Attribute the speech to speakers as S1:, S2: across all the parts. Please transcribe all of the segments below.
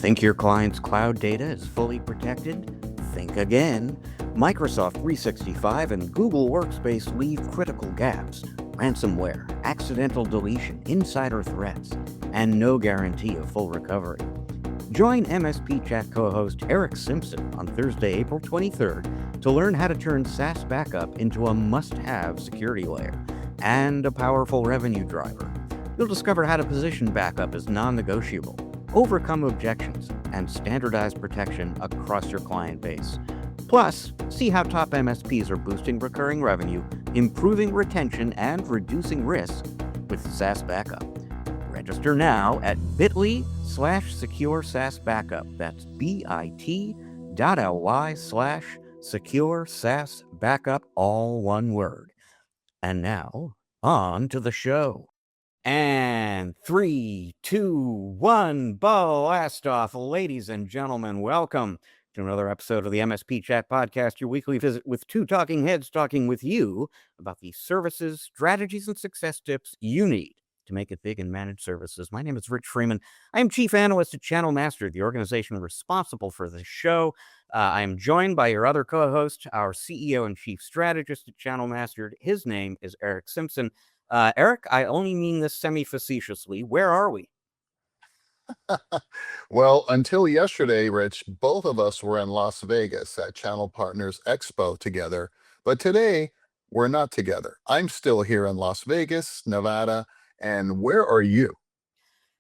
S1: Think your client's cloud data is fully protected? Think again. Microsoft 365 and Google Workspace leave critical gaps: ransomware, accidental deletion, insider threats, and no guarantee of full recovery. Join MSP Chat co-host Eric Simpson on Thursday, April 23rd to learn how to turn SaaS backup into a must-have security layer and a powerful revenue driver. You'll discover how to position backup as non-negotiable, overcome objections, and standardize protection across your client base. Plus, see how top MSPs are boosting recurring revenue, improving retention, and reducing risk with SaaS backup. Register now at bit.ly/secure SaaS backup. That's bit.ly/secure SaaS backup, all one word. And now, on to the show. And 3, 2, 1, blast off. Ladies and gentlemen, welcome to another episode of the MSP Chat Podcast, your weekly visit with two talking heads talking with you about the services, strategies, and success tips you need to make it big in managed services. My name is Rich Freeman. I am Chief Analyst at Channel Master, the organization responsible for this show. I am joined by your other co-host, our CEO and Chief Strategist at Channel Master. His name is Eric Simpson. Eric, I only mean this semi-facetiously. Where are we?
S2: Well, until yesterday, Rich, both of us were in Las Vegas at Channel Partners Expo together. But today, we're not together. I'm still here in Las Vegas, Nevada. And where are you?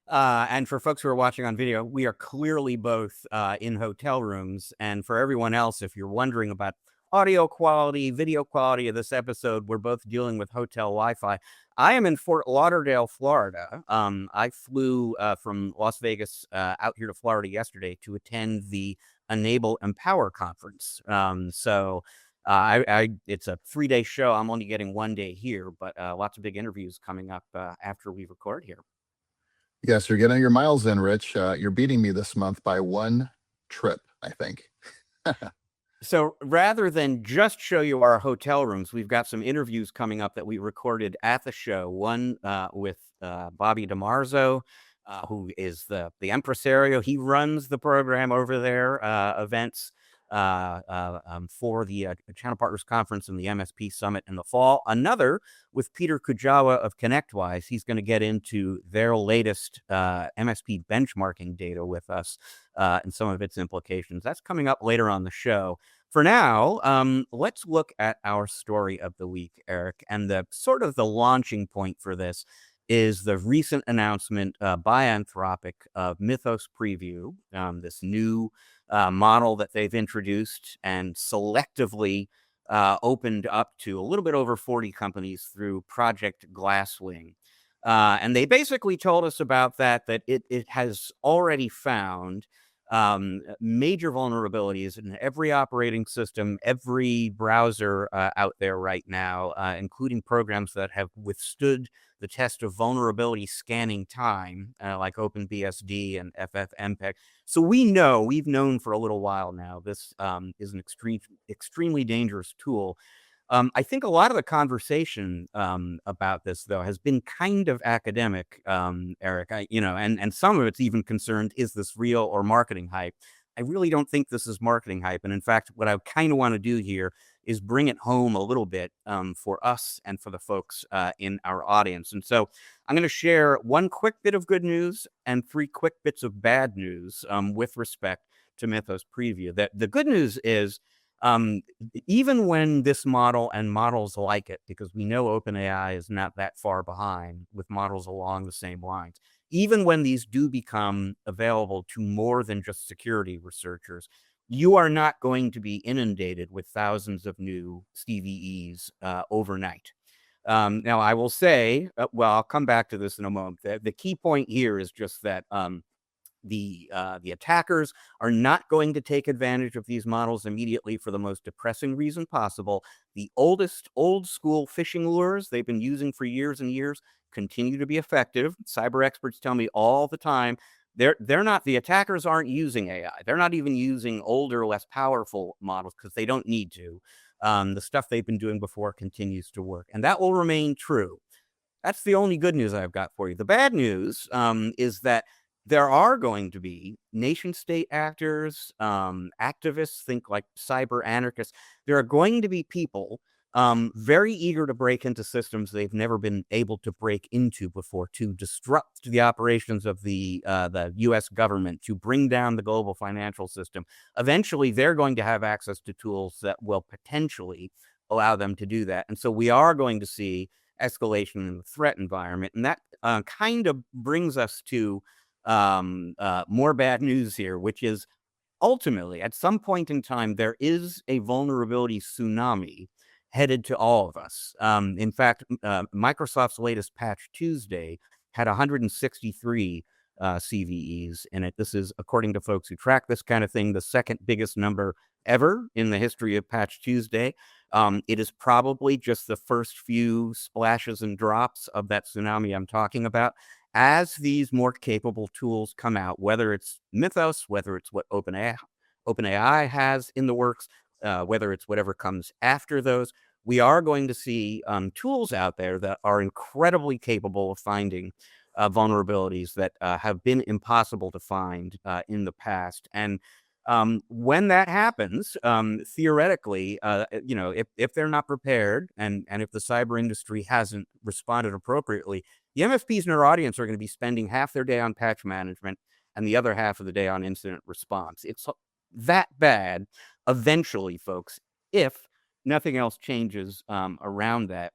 S1: And for folks who are watching on video, we are clearly both in hotel rooms. And for everyone else, if you're wondering about audio quality, video quality of this episode, we're both dealing with hotel Wi-Fi. I am in Fort Lauderdale, Florida. I flew from Las Vegas out here to Florida yesterday to attend the Enable Empower conference. So it's a 3-day show. I'm only getting 1 day here, but lots of big interviews coming up after we record here.
S2: Yes, you're getting your miles in, Rich. You're beating me this month by one trip, I think.
S1: So rather than just show you our hotel rooms, we've got some interviews coming up that we recorded at the show. One with Robert DeMarzo, who is the impresario. He runs the program over there, events for the Channel Partners Conference and the MSP Summit in the fall. Another with Peter Kujawa of ConnectWise. He's going to get into their latest MSP benchmarking data with us and some of its implications. That's coming up later on the show. For now, let's look at our story of the week, Eric. And the sort of the launching point for this is the recent announcement by Anthropic of Mythos Preview, this new model that they've introduced and selectively opened up to a little bit over 40 companies through Project Glasswing. And they basically told us about that it has already found major vulnerabilities in every operating system, every browser out there right now, including programs that have withstood the test of vulnerability scanning time, like OpenBSD and FFmpeg. So we've known for a little while now, this is an extremely dangerous tool. I think a lot of the conversation about this, though, has been kind of academic, Eric. And some of it's even concerned, is this real or marketing hype? I really don't think this is marketing hype. And in fact, what I kind of want to do here is bring it home a little bit for us and for the folks in our audience. And so I'm going to share one quick bit of good news and 3 quick bits of bad news with respect to Mythos Preview. The good news is, even when this model and models like it, because we know OpenAI is not that far behind with models along the same lines, even when these do become available to more than just security researchers, you are not going to be inundated with thousands of new CVEs overnight. Now, I will say, I'll come back to this in a moment. The key point here is just that the attackers are not going to take advantage of these models immediately for the most depressing reason possible. The old school phishing lures they've been using for years and years continue to be effective. Cyber experts tell me all the time the attackers aren't using AI. They're not even using older, less powerful models because they don't need to. The stuff they've been doing before continues to work, and that will remain true. That's the only good news I've got for you. The bad news is that there are going to be nation state actors, activists, think like cyber anarchists. There are going to be people very eager to break into systems they've never been able to break into before, to disrupt the operations of the U.S. government, to bring down the global financial system. Eventually, they're going to have access to tools that will potentially allow them to do that. And so we are going to see escalation in the threat environment. And that kind of brings us to more bad news here, which is ultimately, at some point in time, there is a vulnerability tsunami headed to all of us. In fact, Microsoft's latest patch Tuesday had 163 CVEs in it. This is, according to folks who track this kind of thing, the second biggest number ever in the history of Patch Tuesday. It is probably just the first few splashes and drops of that tsunami I'm talking about. As these more capable tools come out, whether it's Mythos, whether it's what OpenAI has in the works, whether it's whatever comes after those, we are going to see tools out there that are incredibly capable of finding vulnerabilities that have been impossible to find in the past. And when that happens, theoretically, if they're not prepared, and if the cyber industry hasn't responded appropriately, the MSPs in our audience are going to be spending half their day on patch management and the other half of the day on incident response. It's that bad eventually, folks, if nothing else changes around that.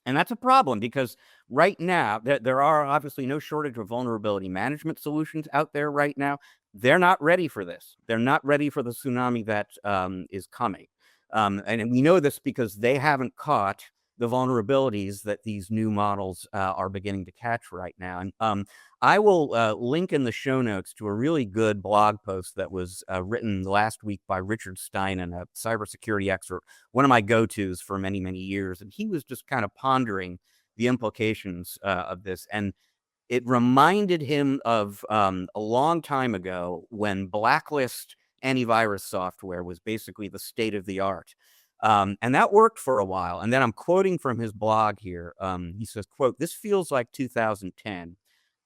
S1: And that's a problem, because right now, there are obviously no shortage of vulnerability management solutions out there right now. They're not ready for this. They're not ready for the tsunami that is coming. And we know this because they haven't caught the vulnerabilities that these new models are beginning to catch right now. And I will link in the show notes to a really good blog post that was written last week by Richard Steinen, a cybersecurity expert, one of my go-tos for many, many years. And he was just kind of pondering the implications of this. And it reminded him of a long time ago when blacklist antivirus software was basically the state of the art. And that worked for a while. And then I'm quoting from his blog here. He says, quote, "This feels like 2010.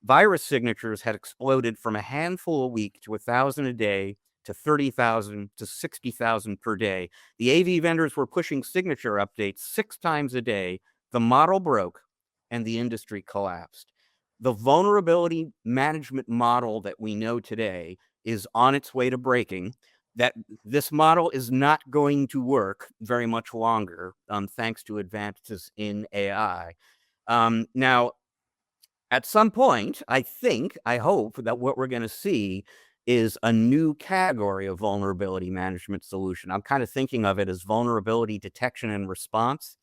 S1: Virus signatures had exploded from a handful a week to 1,000 a day to 30,000 to 60,000 per day. The AV vendors were pushing signature updates 6 times a day. The model broke and the industry collapsed." The vulnerability management model that we know today is on its way to breaking. That this model is not going to work very much longer, thanks to advances in AI. Now, at some point, I hope that what we're going to see is a new category of vulnerability management solution. I'm kind of thinking of it as vulnerability detection and response.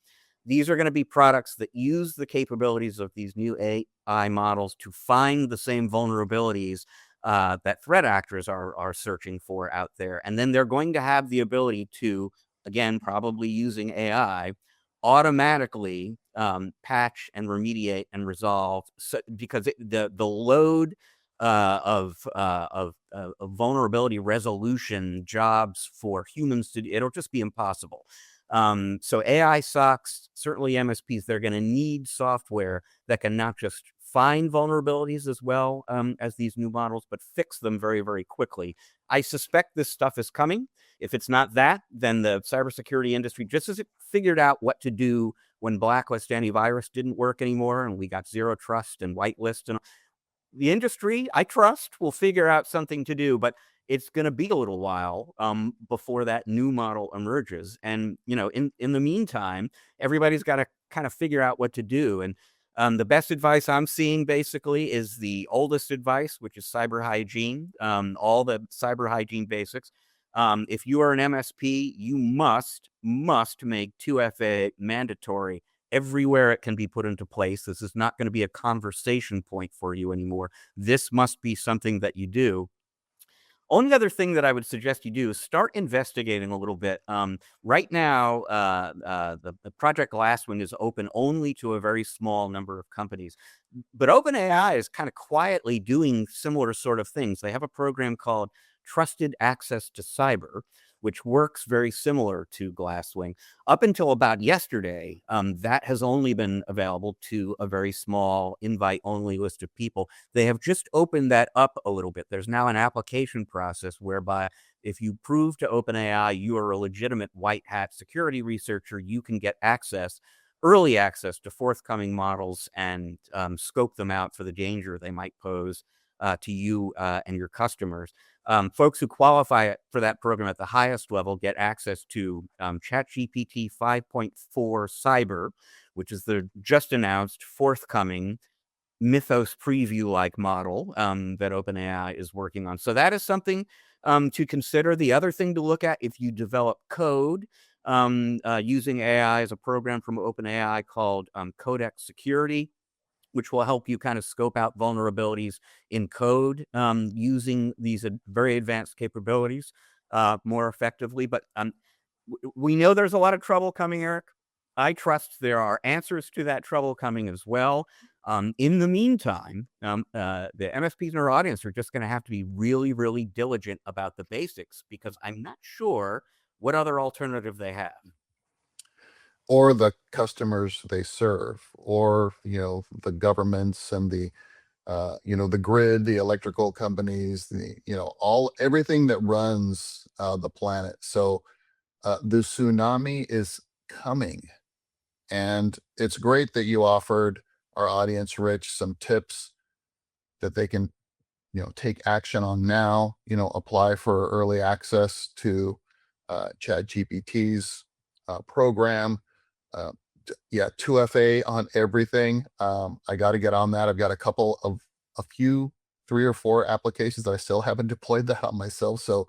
S1: These are going to be products that use the capabilities of these new AI models to find the same vulnerabilities that threat actors are searching for out there. And then they're going to have the ability to, again, probably using AI, automatically patch and remediate and resolve, because the load of vulnerability resolution jobs for humans it'll just be impossible. So AI SOCs, certainly MSPs, they're going to need software that can not just find vulnerabilities as well as these new models, but fix them very, very quickly. I suspect this stuff is coming. If it's not that, then the cybersecurity industry, just as it figured out what to do when blacklist antivirus didn't work anymore and we got zero trust and whitelist, and the industry, I trust, will figure out something to do, but it's going to be a little while before that new model emerges. And, in the meantime, everybody's got to kind of figure out what to do. And the best advice I'm seeing basically is the oldest advice, which is cyber hygiene, all the cyber hygiene basics. If you are an MSP, you must make 2FA mandatory everywhere it can be put into place. This is not going to be a conversation point for you anymore. This must be something that you do. Only other thing that I would suggest you do is start investigating a little bit. Right now, the Project Glasswing is open only to a very small number of companies. But OpenAI is kind of quietly doing similar sort of things. They have a program called Trusted Access to Cyber, which works very similar to Glasswing. Up until about yesterday, that has only been available to a very small invite-only list of people. They have just opened that up a little bit. There's now an application process whereby if you prove to OpenAI you are a legitimate white hat security researcher, you can get early access to forthcoming models and scope them out for the danger they might pose to you and your customers. Folks who qualify for that program at the highest level get access to ChatGPT 5.4 Cyber, which is the just announced forthcoming Mythos preview-like model that OpenAI is working on. So that is something to consider. The other thing to look at, if you develop code using AI, is a program from OpenAI called Codex Security, which will help you kind of scope out vulnerabilities in code using these very advanced capabilities more effectively. But we know there's a lot of trouble coming, Eric. I trust there are answers to that trouble coming as well. In the meantime, the MSPs in our audience are just going to have to be really, really diligent about the basics, because I'm not sure what other alternative they have.
S2: Or the customers they serve, or the governments and the the grid, the electrical companies, everything that runs the planet. So the tsunami is coming, and it's great that you offered our audience, Rich, some tips that they can take action on now. Apply for early access to ChatGPT's program. uh, 2FA on everything. I got to get on that. I've got a few 3 or 4 applications that I still haven't deployed that on myself, so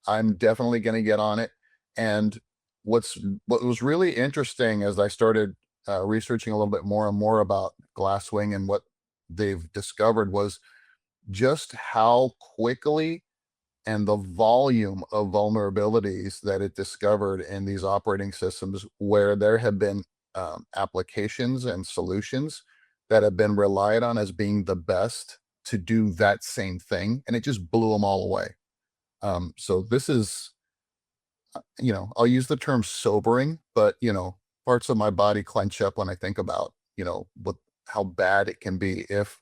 S2: I'm definitely going to get on it. And what was really interesting as I started researching a little bit more and more about Glasswing and what they've discovered was just how quickly and the volume of vulnerabilities that it discovered in these operating systems, where there have been applications and solutions that have been relied on as being the best to do that same thing, and it just blew them all away. So this is, I'll use the term sobering, but parts of my body clench up when I think about what how bad it can be if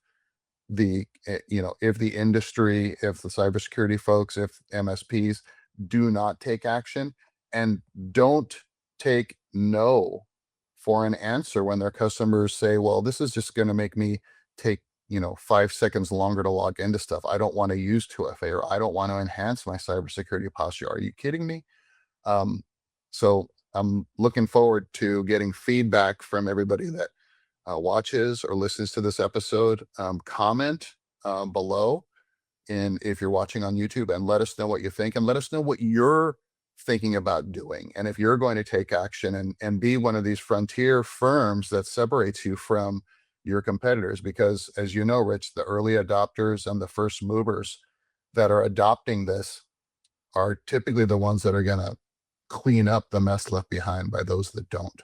S2: if the industry, if the cybersecurity folks, if MSPs do not take action and don't take no for an answer when their customers say, well, this is just going to make me take 5 seconds longer to log into stuff. I don't want to use 2FA, or I don't want to enhance my cybersecurity posture. Are you kidding me? So I'm looking forward to getting feedback from everybody that watches or listens to this episode. Comment below, and if you're watching on YouTube, and let us know what you think, and let us know what you're thinking about doing, and if you're going to take action and be one of these frontier firms that separates you from your competitors. Because, as you know, Rich, the early adopters and the first movers that are adopting this are typically the ones that are going to clean up the mess left behind by those that don't.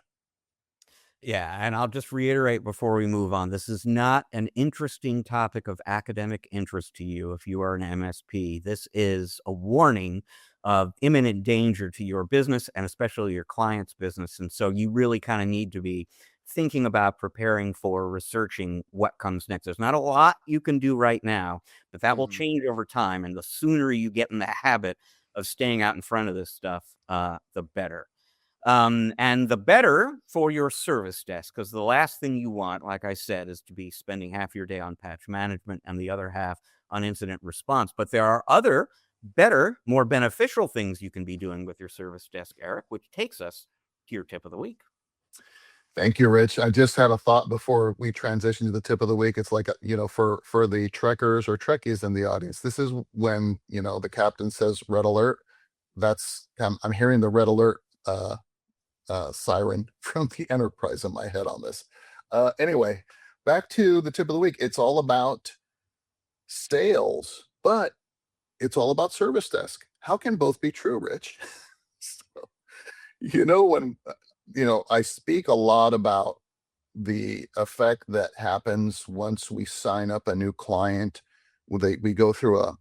S1: Yeah, and I'll just reiterate before we move on, this is not an interesting topic of academic interest to you if you are an MSP. This is a warning of imminent danger to your business, and especially your client's business. And so you really kind of need to be thinking about preparing for researching what comes next. There's not a lot you can do right now, but that will change over time. And the sooner you get in the habit of staying out in front of this stuff, the better. And the better for your service desk, because the last thing you want, like I said, is to be spending half your day on patch management and the other half on incident response. But there are other better, more beneficial things you can be doing with your service desk, Eric, which takes us to your tip of the week.
S2: Thank you, Rich. I just had a thought before we transition to the tip of the week. It's like, for the trekkers or trekkies in the audience, this is when, the captain says red alert. I'm hearing the red alert siren from the Enterprise in my head on this. Anyway, back to the tip of the week. It's all about sales, but it's all about service desk. How can both be true, Rich? So, when I speak a lot about the effect that happens once we sign up a new client. We go through a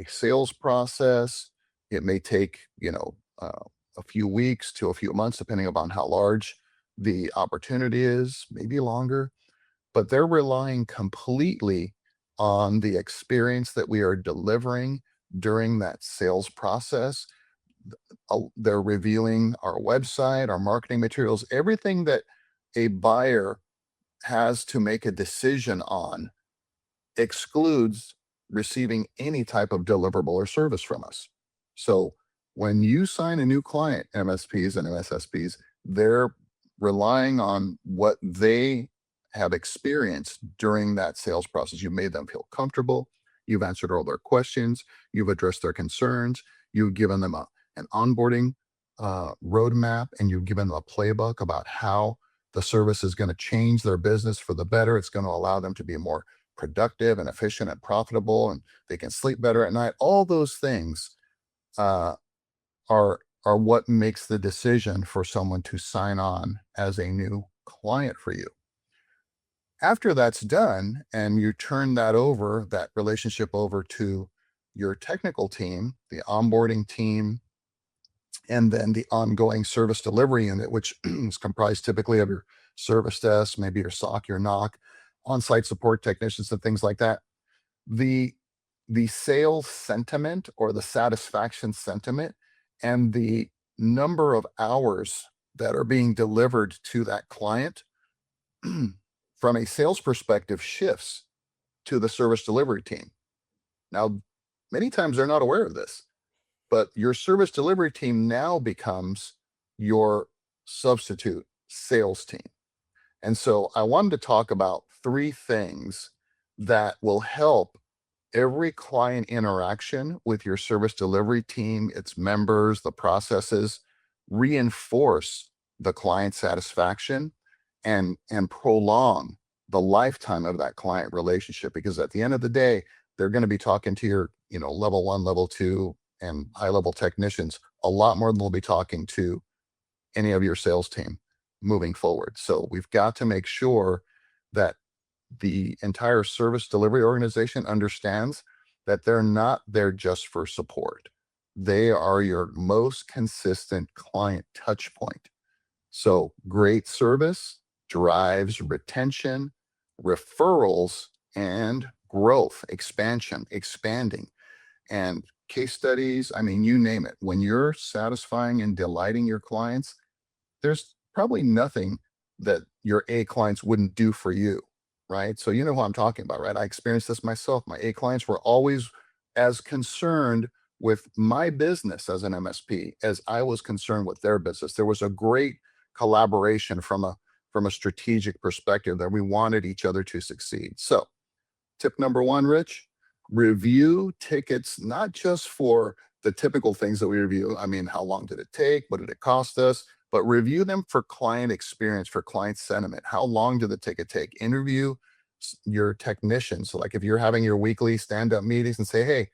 S2: sales process. It may take a few weeks to a few months, depending upon how large the opportunity is, maybe longer, but they're relying completely on the experience that we are delivering during that sales process. They're reviewing our website, our marketing materials, everything that a buyer has to make a decision on excludes receiving any type of deliverable or service from us. So when you sign a new client, MSPs and MSSPs, they're relying on what they have experienced during that sales process. You made them feel comfortable. You've answered all their questions. You've addressed their concerns. You've given them an onboarding roadmap, and you've given them a playbook about how the service is going to change their business for the better. It's going to allow them to be more productive and efficient and profitable, and they can sleep better at night. All those things uh, are what makes the decision for someone to sign on as a new client for you. After that's done, and you turn that relationship over to your technical team, the onboarding team, and then the ongoing service delivery unit, which is comprised typically of your service desk, maybe your SOC, your NOC, on-site support technicians, and things like that. The sales sentiment, or the satisfaction sentiment, and the number of hours that are being delivered to that client from a sales perspective shifts to the service delivery team. Now, many times they're not aware of this, but your service delivery team now becomes your substitute sales team. And so I wanted to talk about 3 things that will help every client interaction with your service delivery team, its members, the processes, reinforce the client satisfaction and prolong the lifetime of that client relationship. Because at the end of the day, they're going to be talking to your, level 1, level 2, and high level technicians a lot more than they'll be talking to any of your sales team moving forward. So we've got to make sure that the entire service delivery organization understands that they're not there just for support. They are your most consistent client touch point. So great service drives retention, referrals, and growth, expansion, expanding. And case studies, I mean, you name it. When you're satisfying and delighting your clients, there's probably nothing that your A clients wouldn't do for you, right? So you know who I'm talking about, right? I experienced this myself. My A clients were always as concerned with my business as an MSP as I was concerned with their business. There was a great collaboration from a strategic perspective that we wanted each other to succeed. So tip number 1, Rich, review tickets, not just for the typical things that we review. I mean, how long did it take? What did it cost us? But review them for client experience, for client sentiment. How long did the ticket take? Interview your technicians. So like if you're having your weekly stand-up meetings, and say, hey,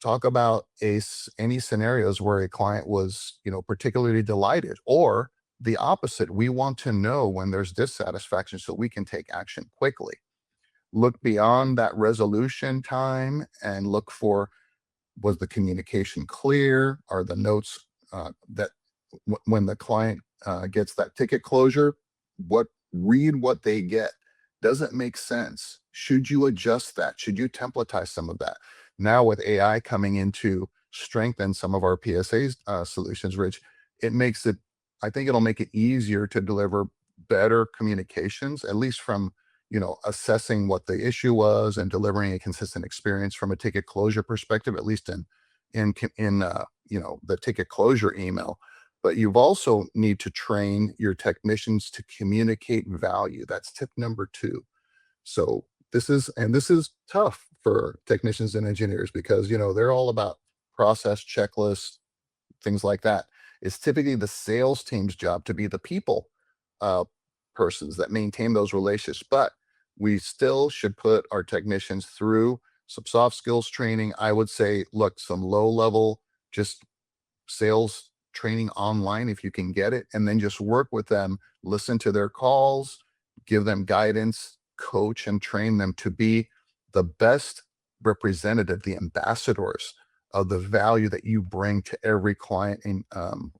S2: talk about any scenarios where a client was, particularly delighted, or the opposite. We want to know when there's dissatisfaction so we can take action quickly. Look beyond that resolution time and look for, was the communication clear? Are the notes that when the client gets that ticket closure, read what they get? Does it make sense? Should you adjust that? Should you templatize some of that? Now with AI coming in to strengthen some of our PSA solutions, Rich, I think it'll make it easier to deliver better communications, at least from assessing what the issue was and delivering a consistent experience from a ticket closure perspective, at least in the ticket closure email. But you've also need to train your technicians to communicate value. That's tip number 2. So this is tough for technicians and engineers because they're all about process checklists, things like that. It's typically the sales team's job to be the people persons that maintain those relationships. But we still should put our technicians through some soft skills training. I would say, look, some low level, just sales training online if you can get it, and then just work with them, listen to their calls, give them guidance, coach and train them to be the best representative, the ambassadors of the value that you bring to every client in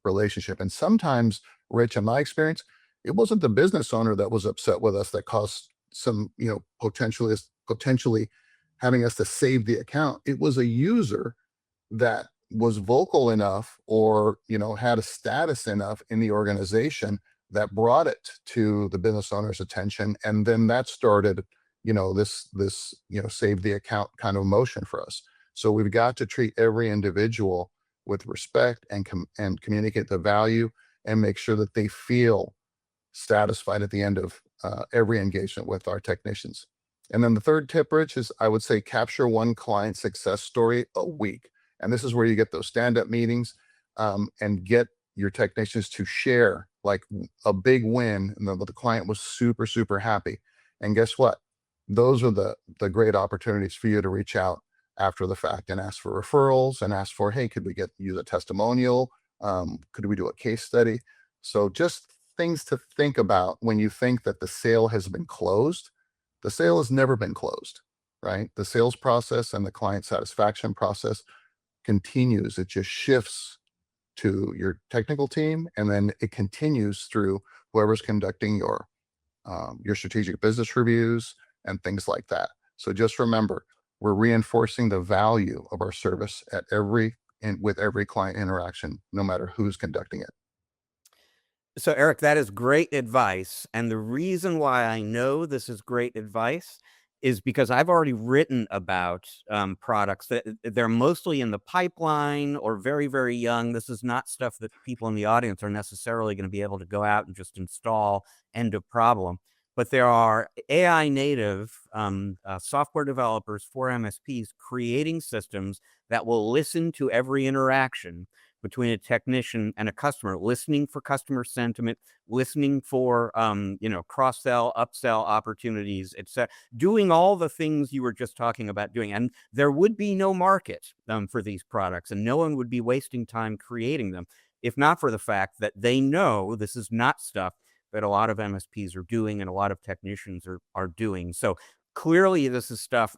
S2: relationship. And sometimes, Rich, in my experience, it wasn't the business owner that was upset with us that caused some, potentially having us to save the account. It was a user that was vocal enough, or had a status enough in the organization that brought it to the business owner's attention, and then that started this save the account kind of motion for us. So we've got to treat every individual with respect and communicate the value, and make sure that they feel satisfied at the end of every engagement with our technicians. And then the third tip, Rich, is I would say capture one client success story a week. And this is where you get those stand-up meetings, and get your technicians to share like a big win, and the client was super, super happy. And guess what? Those are the great opportunities for you to reach out after the fact and ask for referrals, and ask for, hey, could we get you a testimonial? Could we do a case study? So just things to think about when you think that the sale has been closed. The sale has never been closed, right? The sales process and the client satisfaction process continues. It just shifts to your technical team, and then it continues through whoever's conducting your strategic business reviews and things like that. So just remember, we're reinforcing the value of our service with every client interaction, no matter who's conducting it.
S1: So, Eric, that is great advice. And the reason why I know this is great advice is because I've already written about products that they're mostly in the pipeline or very, very young. This is not stuff that people in the audience are necessarily going to be able to go out and just install, end of problem. But there are AI native software developers for MSPs creating systems that will listen to every interaction between a technician and a customer, listening for customer sentiment, listening for cross-sell, upsell opportunities, etc., doing all the things you were just talking about doing. And there would be no market for these products, and no one would be wasting time creating them if not for the fact that they know this is not stuff that a lot of MSPs are doing and a lot of technicians are doing. So clearly this is stuff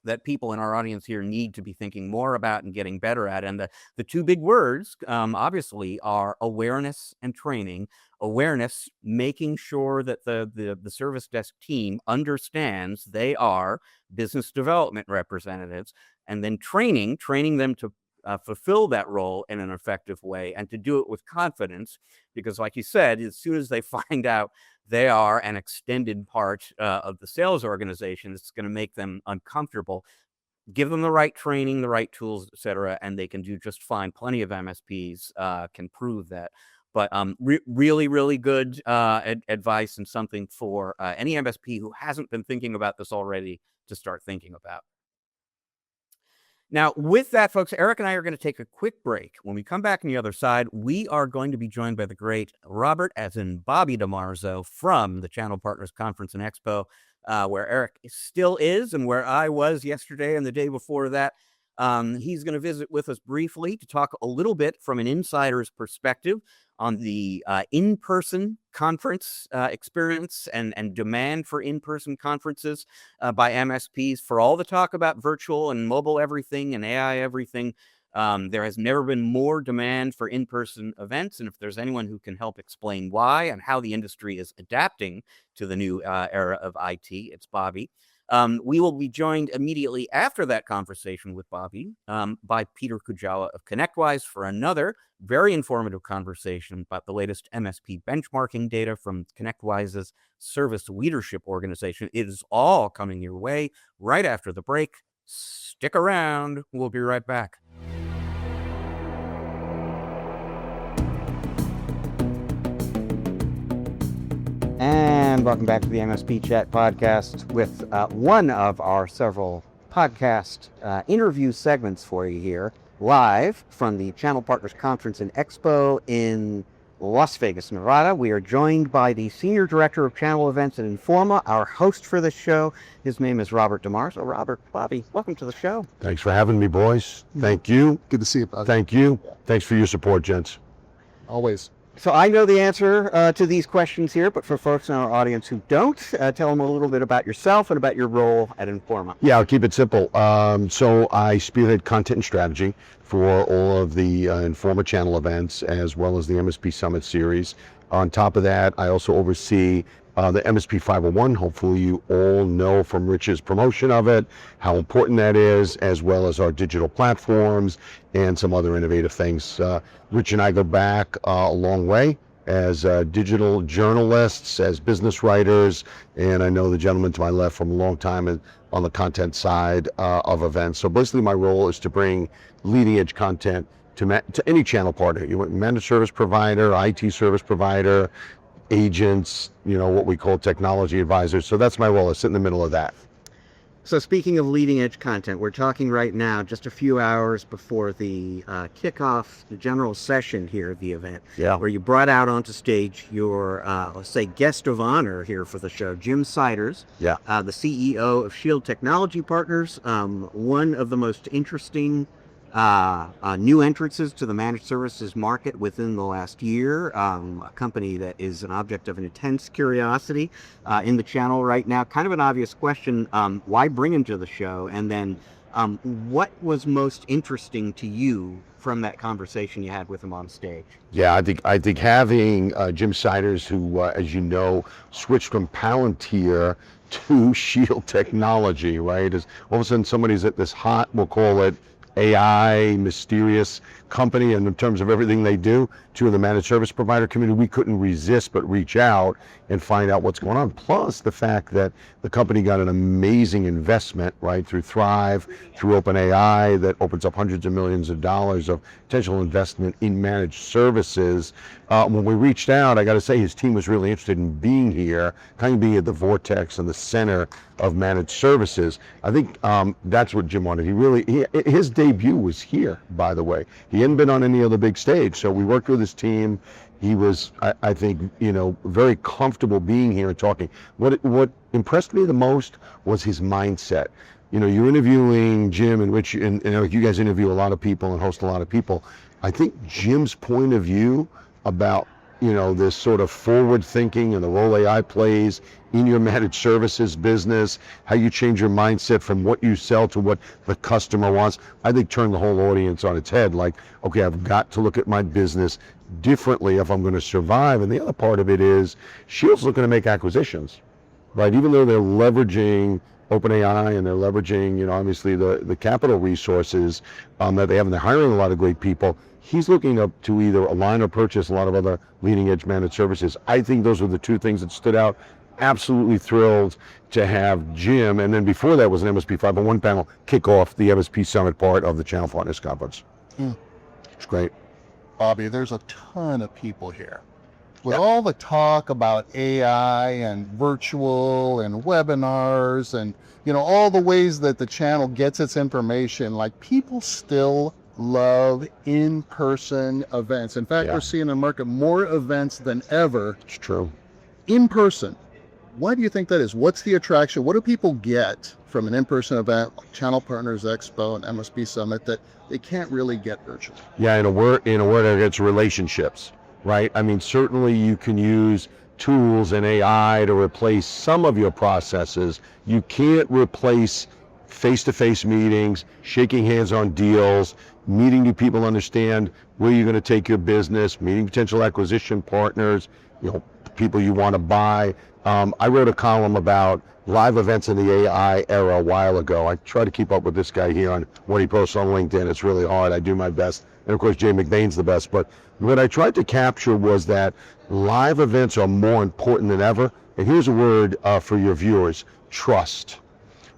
S1: that people in our audience here need to be thinking more about and getting better at. And the two big words, obviously, are awareness and training. Awareness, making sure that the service desk team understands they are business development representatives, and then training them to fulfill that role in an effective way and to do it with confidence. Because like you said, as soon as they find out they are an extended part of the sales organization, it's going to make them uncomfortable. Give them the right training, the right tools, et cetera, and they can do just fine. Plenty of MSPs can prove that. But really, really good advice, and something for any MSP who hasn't been thinking about this already to start thinking about. Now, with that, folks, Eric and I are going to take a quick break. When we come back on the other side, we are going to be joined by the great Robert, as in Bobby DeMarzo, from the Channel Partners Conference and Expo, where Eric still is and where I was yesterday and the day before that. He's going to visit with us briefly to talk a little bit from an insider's perspective on the in-person conference experience and demand for in-person conferences by MSPs. For all the talk about virtual and mobile everything and AI everything, there has never been more demand for in-person events. And if there's anyone who can help explain why and how the industry is adapting to the new era of IT, it's Bobby. We will be joined immediately after that conversation with Bobby by Peter Kujawa of ConnectWise for another very informative conversation about the latest MSP benchmarking data from ConnectWise's service leadership organization. It is all coming your way right after the break. Stick around. We'll be right back. And welcome back to the MSP Chat podcast with one of our several podcast interview segments for you here, live from the Channel Partners Conference and Expo in Las Vegas, Nevada. We are joined by the Senior Director of Channel Events at Informa, our host for this show. His name is Robert DeMarzo. Robert, Bobby, welcome to the show.
S3: Thanks for having me, boys. Thank you.
S2: Good to see you, Bobby.
S3: Thank you. Thanks for your support, gents.
S2: Always.
S1: So I know the answer to these questions here, but for folks in our audience who don't, tell them a little bit about yourself and about your role at Informa.
S3: Yeah, I'll keep it simple. So I spearhead content and strategy for all of the Informa channel events, as well as the MSP Summit series. On top of that, I also oversee the MSP 501. Hopefully you all know from Rich's promotion of it, how important that is, as well as our digital platforms and some other innovative things. Rich and I go back a long way as digital journalists, as business writers, and I know the gentleman to my left from a long time on the content side of events. So basically my role is to bring leading edge content to any channel partner. You want managed service provider, IT service provider, agents, what we call technology advisors. So that's my role. I sit in the middle of that.
S1: So speaking of leading edge content, we're talking right now just a few hours before the kickoff, the general session here of the event, where you brought out onto stage your, let's say, guest of honor here for the show, Jim Siders, the CEO of Shield Technology Partners, one of the most interesting new entrances to the managed services market within the last year, a company that is an object of intense curiosity in the channel right now. Kind of an obvious question, why bring him to the show? And then what was most interesting to you from that conversation you had with him on stage?
S3: Yeah, I think having Jim Siders, who, as you know, switched from Palantir to Shield Technology, right? As all of a sudden somebody's at this hot, we'll call it, AI, mysterious company, and in terms of everything they do to the managed service provider community, we couldn't resist but reach out and find out what's going on. Plus the fact that the company got an amazing investment, right, through Thrive, through OpenAI, that opens up hundreds of millions of dollars of potential investment in managed services. When we reached out, I got to say his team was really interested in being here, kind of being at the vortex and the center of managed services. I think that's what Jim wanted. His debut was here, by the way. He hadn't been on any other big stage, so we worked with his team. He was, I think, very comfortable being here and talking. What impressed me the most was his mindset. You're interviewing Jim and Rich, and you guys interview a lot of people and host a lot of people. I think Jim's point of view about this sort of forward thinking and the role AI plays in your managed services business, how you change your mindset from what you sell to what the customer wants, I think turned the whole audience on its head. Like, okay, I've got to look at my business differently if I'm going to survive. And the other part of it is Shield's looking to make acquisitions, right? Even though they're leveraging OpenAI and they're leveraging, obviously the capital resources that they have, and they're hiring a lot of great people. He's looking up to either align or purchase a lot of other leading edge managed services. I think those were the two things that stood out. Absolutely thrilled to have Jim. And then before that was an MSP 501 panel kick off the MSP Summit part of the Channel Partners Conference. It's great.
S2: Bobby, there's a ton of people here. With all the talk about AI and virtual and webinars and, all the ways that the channel gets its information, like people still love in-person events. In fact, we're seeing in the market more events than ever.
S3: It's true.
S2: In person. Why do you think that is? What's the attraction? What do people get from an in-person event like Channel Partners Expo and MSP Summit that they can't really get virtually?
S3: Yeah, in a word, it's relationships, right? I mean, certainly you can use tools and AI to replace some of your processes. You can't replace face-to-face meetings, shaking hands on deals, meeting new people, understand where you're going to take your business, meeting potential acquisition partners, people you want to buy. I wrote a column about live events in the AI era a while ago. I try to keep up with this guy here on what he posts on LinkedIn. It's really hard. I do my best. And of course, Jay McBain's the best. But what I tried to capture was that live events are more important than ever. And here's a word for your viewers: trust.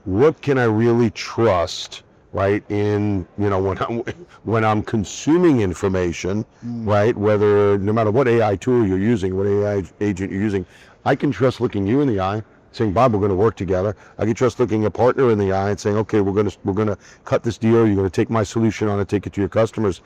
S3: What can I really trust, right, in, when I'm consuming information, right, whether, no matter what AI tool you're using, what AI agent you're using, I can trust looking you in the eye, saying, Bob, we're going to work together. I can trust looking a partner in the eye and saying, okay, we're going to cut this deal. You're going to take my solution on and take it to your customers.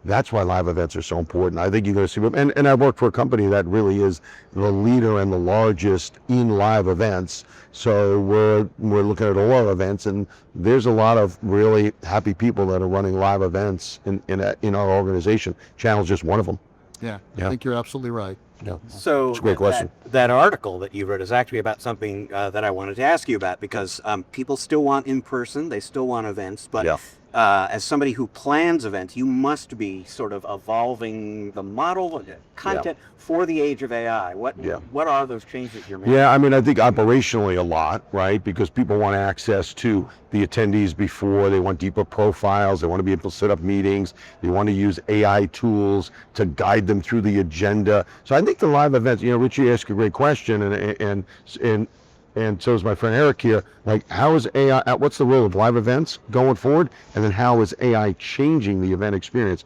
S3: That's why live events are so important. I think you're going to see them. And I work for a company that really is the leader and the largest in live events. So we're looking at all our events, and there's a lot of really happy people that are running live events in our organization. Channel's just one of them.
S2: Yeah,
S3: Yeah.
S2: I think you're absolutely right.
S3: Yeah.
S1: So
S3: It's a great question.
S1: That article that you wrote is actually about something that I wanted to ask you about, because people still want in person, they still want events, but
S3: Yeah.
S1: as somebody who plans events, you must be sort of evolving the model content for the age of AI. What are those changes you're making?
S3: Yeah, I mean, I think operationally a lot, right? Because people want access to the attendees before, they want deeper profiles, they want to be able to set up meetings, they want to use AI tools to guide them through the agenda. So I think the live events, Richie asked a great question, and so is my friend Eric here. Like, how is AI, what's the role of live events going forward? And then how is AI changing the event experience?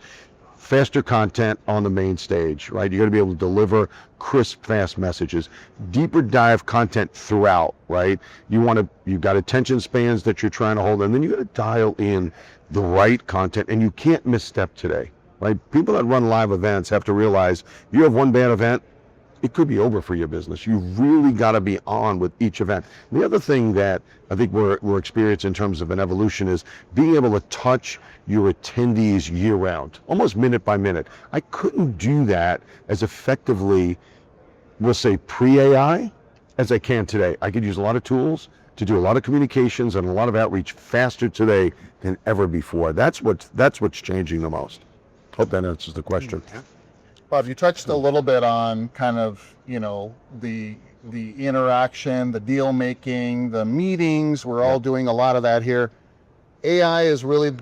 S3: Faster content on the main stage, right? You got to be able to deliver crisp, fast messages, deeper dive content throughout, right? You've got attention spans that you're trying to hold, and then you got to dial in the right content, and you can't misstep today, right? People that run live events have to realize you have one bad event, it could be over for your business. You really got to be on with each event. The other thing that I think we're experiencing in terms of an evolution is being able to touch your attendees year round, almost minute by minute. I couldn't do that as effectively, we'll say pre-AI, as I can today. I could use a lot of tools to do a lot of communications and a lot of outreach faster today than ever before. That's what's changing the most. Hope that answers the question.
S2: Bob, you touched a little bit on kind of, the interaction, the deal making, the meetings. We're all doing a lot of that here. AI is really,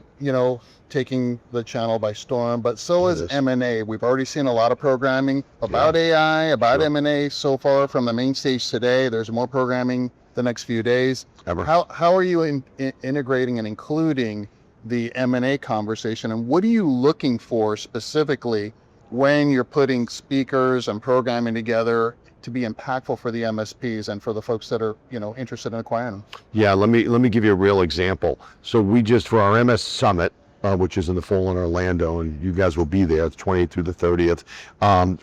S2: taking the channel by storm, but so is M&A. We've already seen a lot of programming about AI, about M&A so far from the main stage today. There's more programming the next few days. How are you integrating and including the M&A conversation, and what are you looking for specifically when you're putting speakers and programming together to be impactful for the MSPs and for the folks that are, interested in acquiring them? Yeah,
S3: let me give you a real example. So we just, for our MS Summit, which is in the fall in Orlando, and you guys will be there, it's 28th through the 30th,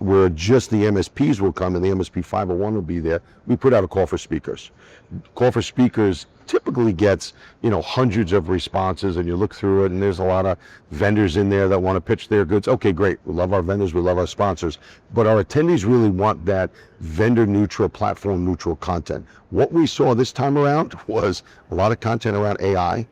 S3: where just the MSPs will come and the MSP 501 will be there. We put out a call for speakers. Call for speakers typically gets, hundreds of responses, and you look through it and there's a lot of vendors in there that want to pitch their goods. Okay, great. We love our vendors. We love our sponsors. But our attendees really want that vendor neutral, platform neutral content. What we saw this time around was a lot of content around AI,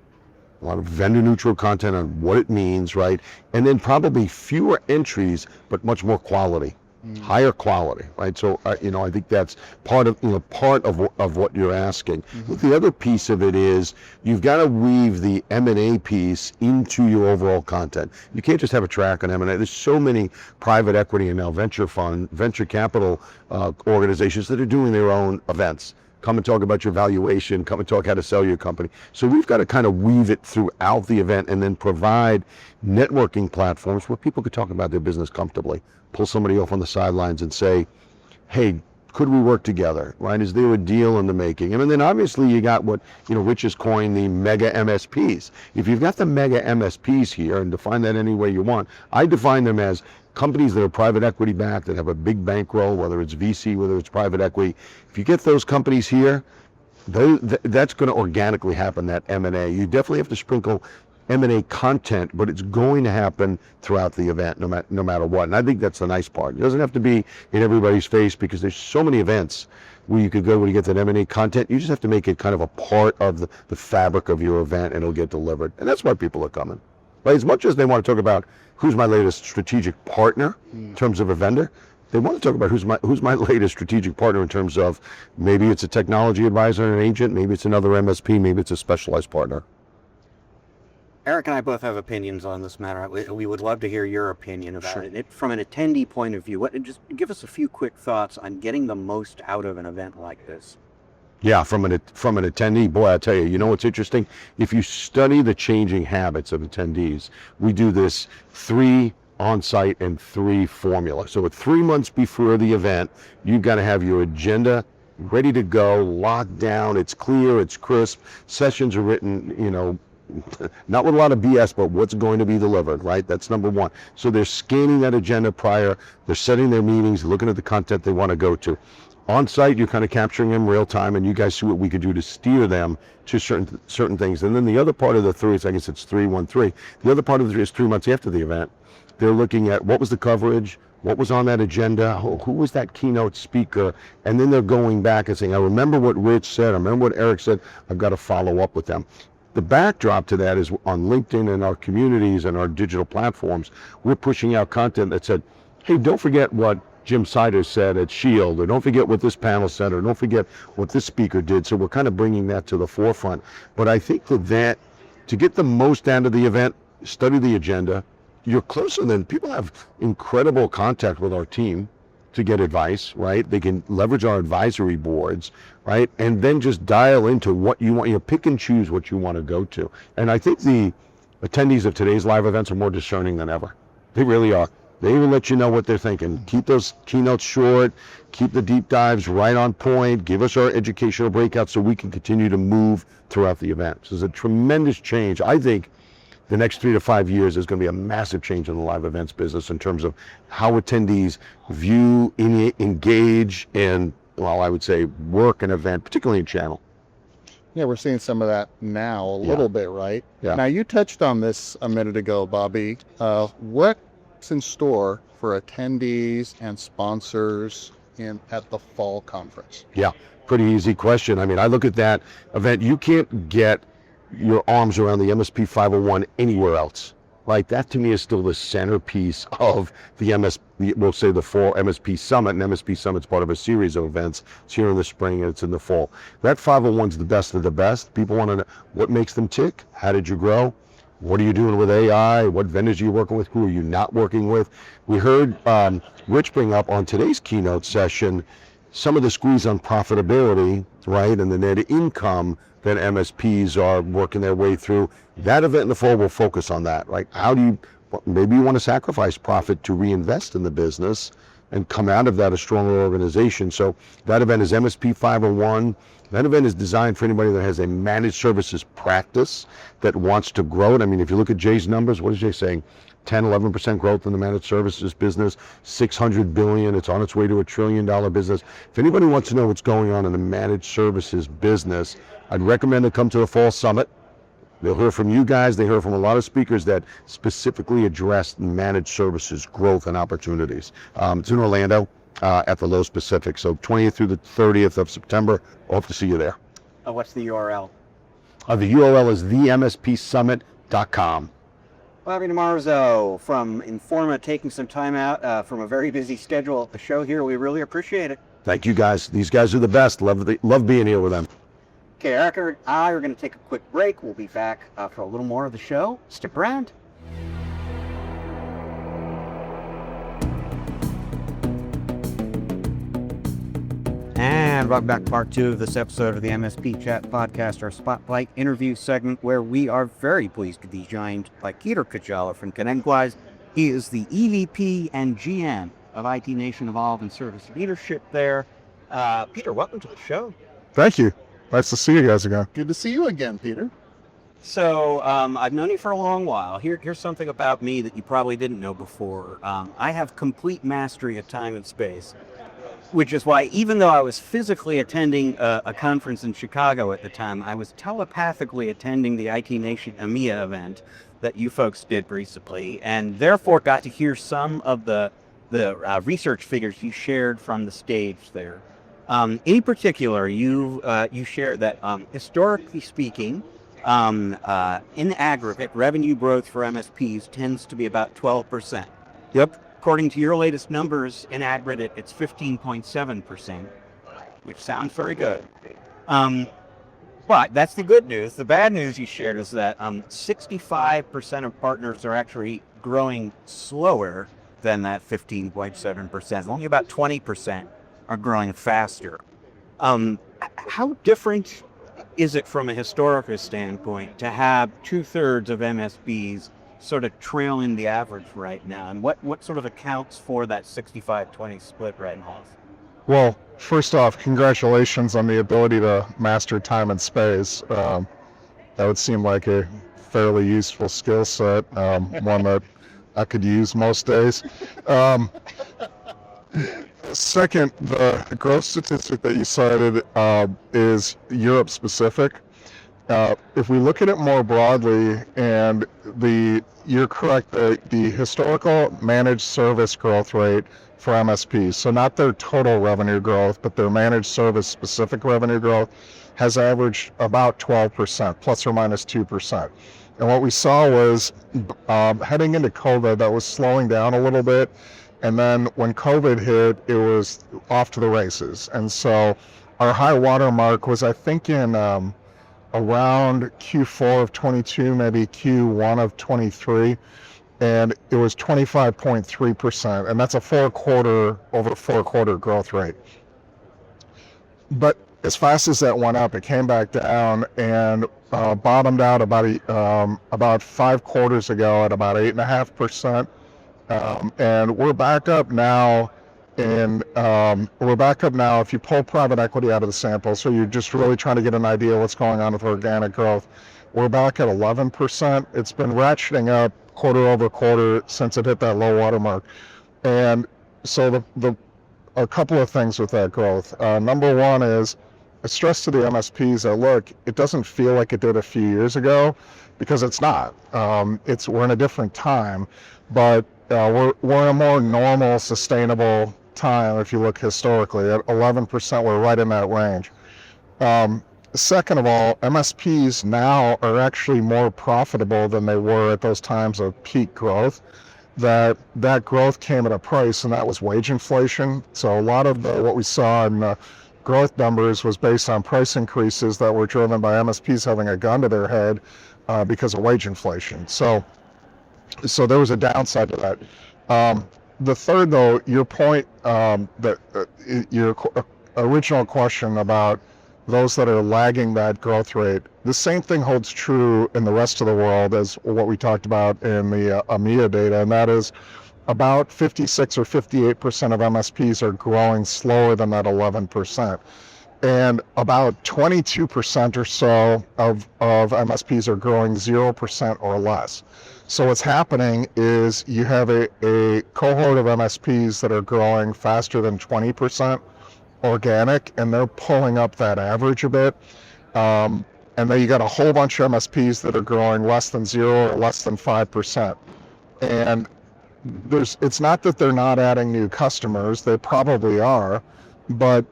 S3: a lot of vendor neutral content on what it means, right? And then probably fewer entries, but much more quality. Higher quality, right? So, I think that's part of what you're asking. The other piece of it is you've got to weave the M&A piece into your overall content. You can't just have a track on M&A. There's so many private equity and now venture capital organizations that are doing their own events. Come and talk about your valuation, come and talk how to sell your company. So we've got to kind of weave it throughout the event and then provide networking platforms where people could talk about their business comfortably. Pull somebody off on the sidelines and say, hey, could we work together, right? Is there a deal in the making? And then obviously you got what, Rich has coined the mega MSPs. If you've got the mega MSPs here, and define that any way you want, I define them as companies that are private equity backed, that have a big bankroll, whether it's VC, whether it's private equity. If you get those companies here, that's going to organically happen, that M&A. You definitely have to sprinkle M&A content, but it's going to happen throughout the event, no matter what. And I think that's the nice part. It doesn't have to be in everybody's face, because there's so many events where you could go when you get that M&A content. You just have to make it kind of a part of the fabric of your event, and it'll get delivered. And that's why people are coming. Right? As much as they want to talk about who's my latest strategic partner in terms of a vendor, they want to talk about who's my latest strategic partner in terms of maybe it's a technology advisor and an agent, maybe it's another MSP, maybe it's a specialized partner.
S1: Eric and I both have opinions on this matter. We would love to hear your opinion about it. From an attendee point of view, just give us a few quick thoughts on getting the most out of an event like this.
S3: Yeah, from an attendee, boy, I tell you, what's interesting? If you study the changing habits of attendees, we do this 3 on-site and 3 formula. So at 3 months before the event, you've got to have your agenda ready to go, locked down, it's clear, it's crisp, sessions are written, not with a lot of BS, but what's going to be delivered, right? That's number one. So they're scanning that agenda prior, they're setting their meetings, looking at the content they want to go to. On site, you're kind of capturing them real time, and you guys see what we could do to steer them to certain things. And then the other part of the 3, I guess it's 3-1-3. The other part of the 3 is 3 months after the event. They're looking at what was the coverage, what was on that agenda, who was that keynote speaker, and then they're going back and saying, I remember what Rich said, I remember what Eric said, I've got to follow up with them. The backdrop to that is on LinkedIn and our communities and our digital platforms, we're pushing out content that said, hey, don't forget what Jim Siders said at Shield, or don't forget what this panel said, or don't forget what this speaker did. So we're kind of bringing that to the forefront. But I think that to get the most out of the event, study the agenda. You're closer than people have incredible contact with our team to get advice, right? They can leverage our advisory boards, right? And then just dial into what you want, pick and choose what you want to go to. And I think the attendees of today's live events are more discerning than ever. They really are. They will let you know what they're thinking. Keep those keynotes short, keep the deep dives right on point, give us our educational breakouts so we can continue to move throughout the event. So there's a tremendous change. I think the next 3 to 5 years is going to be a massive change in the live events business in terms of how attendees view, engage, and, well, I would say work an event, particularly in channel.
S2: Yeah, we're seeing some of that now a little bit, right?
S3: Yeah.
S2: Now, you touched on this a minute ago, Bobby. What's in store for attendees and sponsors at the fall conference?
S3: Yeah, pretty easy question. I mean, I look at that event, you can't get your arms around the MSP 501 anywhere else. Like, that to me is still the centerpiece of the we'll say the fall MSP Summit, and MSP Summit's part of a series of events. It's here in the spring and it's in the fall. That 501's the best of the best. People want to know what makes them tick, how did you grow, what are you doing with AI, what vendors are you working with, who are you not working with. We heard Rich bring up on today's keynote session some of the squeeze on profitability, right, and the net income that MSPs are working their way through. That event in the fall will focus on that, right? How do you, maybe you want to sacrifice profit to reinvest in the business and come out of that a stronger organization. So that event is MSP 501. That event is designed for anybody that has a managed services practice that wants to grow it. I mean, if you look at Jay's numbers, what is Jay saying? 10, 11% growth in the managed services business, 600 billion, it's on its way to $1 trillion business. If anybody wants to know what's going on in the managed services business, I'd recommend to come to the Fall Summit. They'll hear from you guys, they hear from a lot of speakers that specifically address managed services growth and opportunities. It's in Orlando at the Lowe's Pacific, so 20th through the 30th of September. I'll hope to see you there.
S1: What's the URL?
S3: The URL is themspsummit.com.
S1: Robert DeMarzo from Informa, taking some time out from a very busy schedule at the show here. We really appreciate it.
S3: Thank you guys. These guys are the best. Love being here with them.
S1: Okay, Eric and I are going to take a quick break. We'll be back for a little more of the show. Stick around. And welcome back to part 2 of this episode of the MSP Chat Podcast, our spotlight interview segment, where we are very pleased to be joined by Peter Kujawa from ConnectWise. He is the EVP and GM of IT Nation Evolve and Service Leadership there. Peter, welcome to the show.
S4: Thank you. Nice to see you guys again.
S2: Good to see you again, Peter.
S1: So I've known you for a long while. Here's something about me that you probably didn't know before. I have complete mastery of time and space, which is why, even though I was physically attending a conference in Chicago at the time, I was telepathically attending the IT Nation EMEA event that you folks did recently, and therefore got to hear some of the research figures you shared from the stage there. In particular, you shared that historically speaking, in aggregate, revenue growth for MSPs tends to be about 12%.
S3: Yep.
S1: According to your latest numbers, in aggregate, it's 15.7%, which sounds very good. But that's the good news. The bad news you shared is that 65% of partners are actually growing slower than that 15.7%. Only about 20% are growing faster. How different is it from a historical standpoint to have 2/3 of MSPs sort of trailing the average right now? And what sort of accounts for that 65-20 split right now?
S4: Well, first off, congratulations on the ability to master time and space. That would seem like a fairly useful skill set, one that I could use most days. Second, the growth statistic that you cited is Europe specific. If we look at it more broadly, and you're correct, the historical managed service growth rate for MSPs, so not their total revenue growth, but their managed service specific revenue growth, has averaged about 12%, plus or minus 2%. And what we saw was heading into COVID, that was slowing down a little bit. And then when COVID hit, it was off to the races. And so our high water mark was, I think, in around Q4 of 22, maybe Q1 of 23, and it was 25.3%, and that's a over 4-quarter growth rate. But as fast as that went up, it came back down and bottomed out about 5 quarters ago at about 8.5%, and we're back up now. If you pull private equity out of the sample, so you're just really trying to get an idea of what's going on with organic growth, we're back at 11%. It's been ratcheting up quarter over quarter since it hit that low water mark. And so a couple of things with that growth. Number one is I stress to the MSPs that, look, it doesn't feel like it did a few years ago, because it's not. We're in a different time, but we're in a more normal, sustainable time. If you look historically at 11%, we're right in that range. Second of all, MSPs now are actually more profitable than they were at those times of peak growth. That growth came at a price, and that was wage inflation. So a lot of what we saw in the growth numbers was based on price increases that were driven by MSPs having a gun to their head because of wage inflation. So there was a downside to that. The third, though, your point, your original question about those that are lagging that growth rate, the same thing holds true in the rest of the world as what we talked about in the EMEA data, and that is about 56 or 58% of MSPs are growing slower than that 11%. And about 22% or so of MSPs are growing 0% or less. So what's happening is you have a cohort of MSPs that are growing faster than 20% organic, and they're pulling up that average a bit. And then you got a whole bunch of MSPs that are growing less than 0 or less than 5%. And it's not that they're not adding new customers, they probably are, but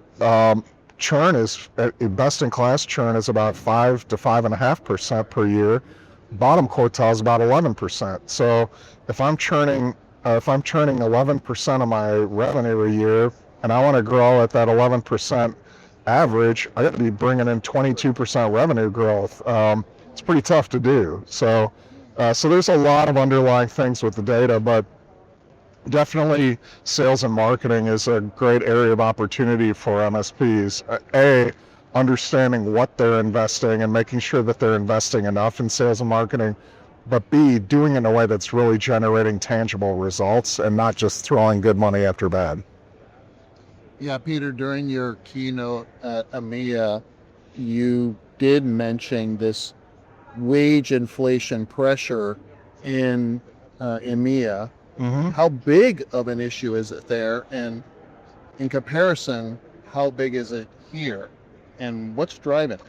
S4: churn is, best in class churn is about 5 to 5.5% per year. Bottom quartile is about 11%. So if I'm churning 11% of my revenue a year, and I want to grow at that 11% average, I got to be bringing in 22% revenue growth. It's pretty tough to do. So there's a lot of underlying things with the data, but definitely sales and marketing is a great area of opportunity for MSPs. Understanding what they're investing and making sure that they're investing enough in sales and marketing, but B, doing it in a way that's really generating tangible results and not just throwing good money after bad.
S2: Yeah, Peter, during your keynote at EMEA, you did mention this wage inflation pressure in EMEA.
S4: Mm-hmm.
S2: How big of an issue is it there? And in comparison, how big is it here? And what's driving it?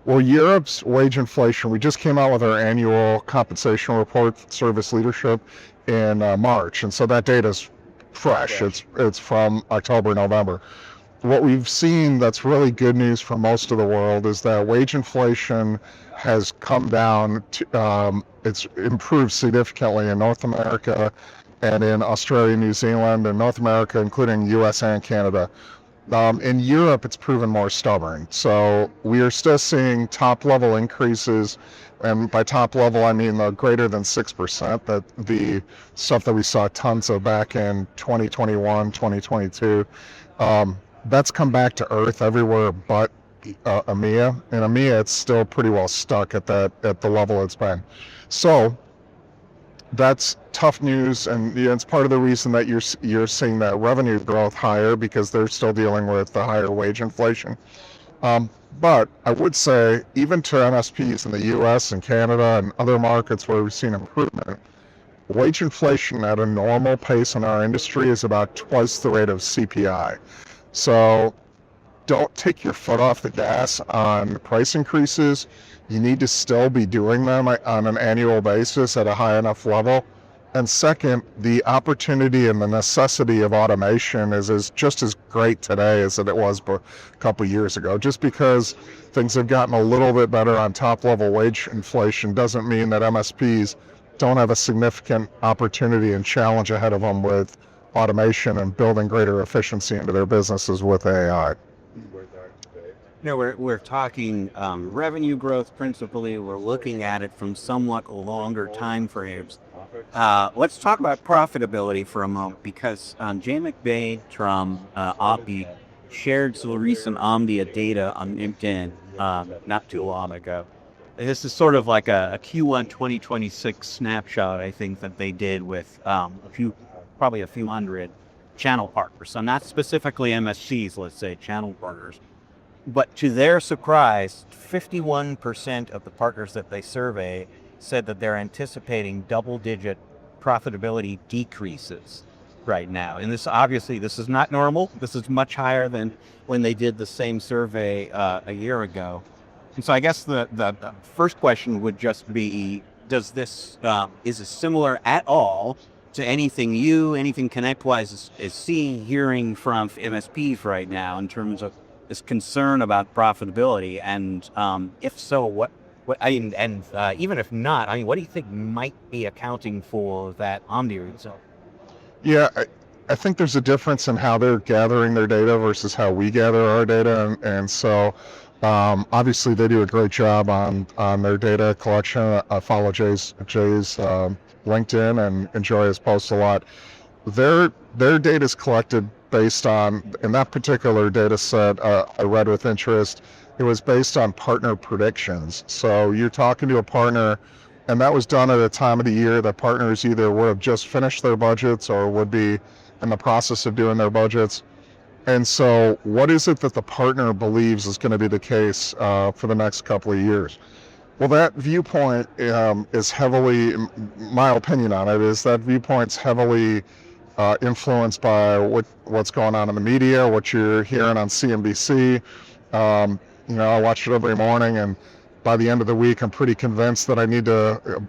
S4: Well, Europe's wage inflation, we just came out with our annual compensation report, service leadership, in March. And so that data's fresh. It's from October, November. What we've seen that's really good news for most of the world is that wage inflation has come down. It's improved significantly in North America and in Australia, New Zealand, and North America, including US and Canada. In Europe, it's proven more stubborn. So we are still seeing top level increases. And by top level, I mean the greater than 6%, that the stuff that we saw tons of back in 2021, 2022. That's come back to earth everywhere but EMEA. In EMEA, it's still pretty well stuck at the level it's been. So that's tough news, and it's part of the reason that you're seeing that revenue growth higher, because they're still dealing with the higher wage inflation. But I would say, even to MSPs in the US and Canada and other markets where we've seen improvement, wage inflation at a normal pace in our industry is about twice the rate of CPI. So don't take your foot off the gas on price increases. You need to still be doing them on an annual basis at a high enough level. And second, the opportunity and the necessity of automation is just as great today as it was a couple years ago. Just because things have gotten a little bit better on top level wage inflation doesn't mean that MSPs don't have a significant opportunity and challenge ahead of them with automation and building greater efficiency into their businesses with AI.
S1: We're talking revenue growth principally. We're looking at it from somewhat longer time frames. Let's talk about profitability for a moment, because Jay McBain from Omdia shared some recent Omdia data on LinkedIn not too long ago. This is sort of like a Q1 2026 snapshot, I think, that they did with probably a few hundred channel partners. So not specifically MSCs, let's say channel partners. But to their surprise, 51% of the partners that they survey said that they're anticipating double-digit profitability decreases right now. And this is not normal. This is much higher than when they did the same survey a year ago. And so I guess the first question would just be, is this similar at all to anything ConnectWise is seeing, hearing from MSPs right now in terms of this concern about profitability? And if so, even if not, what do you think might be accounting for that Omdia result?
S4: Yeah, I think there's a difference in how they're gathering their data versus how we gather our data. And so obviously they do a great job on their data collection. I follow Jay's LinkedIn and enjoy his posts a lot. Their data is collected based on, in that particular data set I read with interest, it was based on partner predictions. So you're talking to a partner, and that was done at a time of the year that partners either would have just finished their budgets or would be in the process of doing their budgets. And so what is it that the partner believes is going to be the case for the next couple of years? Well, that viewpoint is heavily, my opinion on it is that viewpoint's heavily influenced by what's going on in the media, what you're hearing on CNBC. I watch it every morning, and by the end of the week, I'm pretty convinced that I need to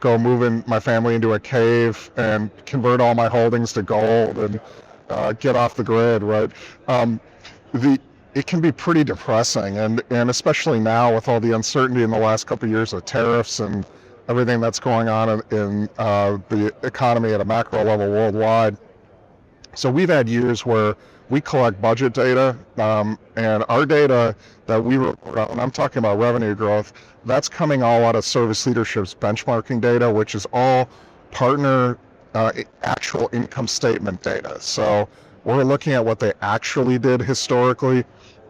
S4: go move my family into a cave and convert all my holdings to gold and get off the grid, right? It can be pretty depressing, and especially now with all the uncertainty in the last couple of years of tariffs and everything that's going on in the economy at a macro level worldwide. So we've had years where we collect budget data, and our data that we report out, and I'm talking about revenue growth, that's coming all out of Service Leadership's benchmarking data, which is all partner actual income statement data. So we're looking at what they actually did historically.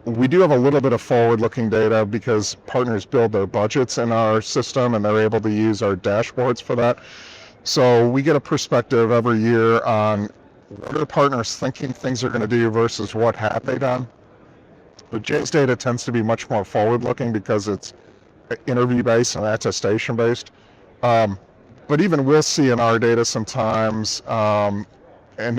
S4: We do have a little bit of forward-looking data because partners build their budgets in our system and they're able to use our dashboards for that. So we get a perspective every year on what are partners thinking things are going to do versus what have they done. But Jay's data tends to be much more forward-looking because it's interview-based and attestation-based. But even we'll see in our data sometimes an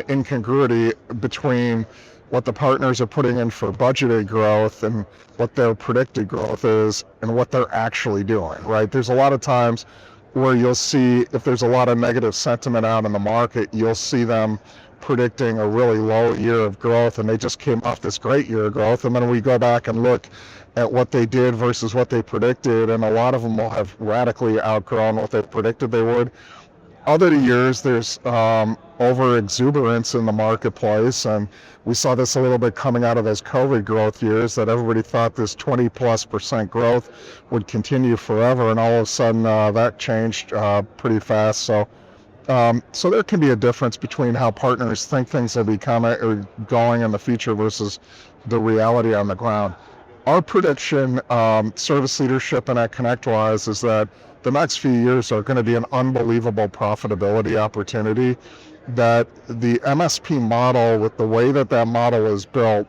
S4: incongruity between what the partners are putting in for budgeted growth and what their predicted growth is and what they're actually doing, right? There's a lot of times where you'll see, if there's a lot of negative sentiment out in the market, you'll see them predicting a really low year of growth, and they just came off this great year of growth. And then we go back and look at what they did versus what they predicted, and a lot of them will have radically outgrown what they predicted they would. Other years, there's over exuberance in the marketplace, and we saw this a little bit coming out of those COVID growth years, that everybody thought this 20+% growth would continue forever, and all of a sudden that changed pretty fast. So there can be a difference between how partners think things will be going in the future versus the reality on the ground. Our prediction, Service Leadership and at ConnectWise, is that the next few years are going to be an unbelievable profitability opportunity, that the MSP model, with the way that model is built,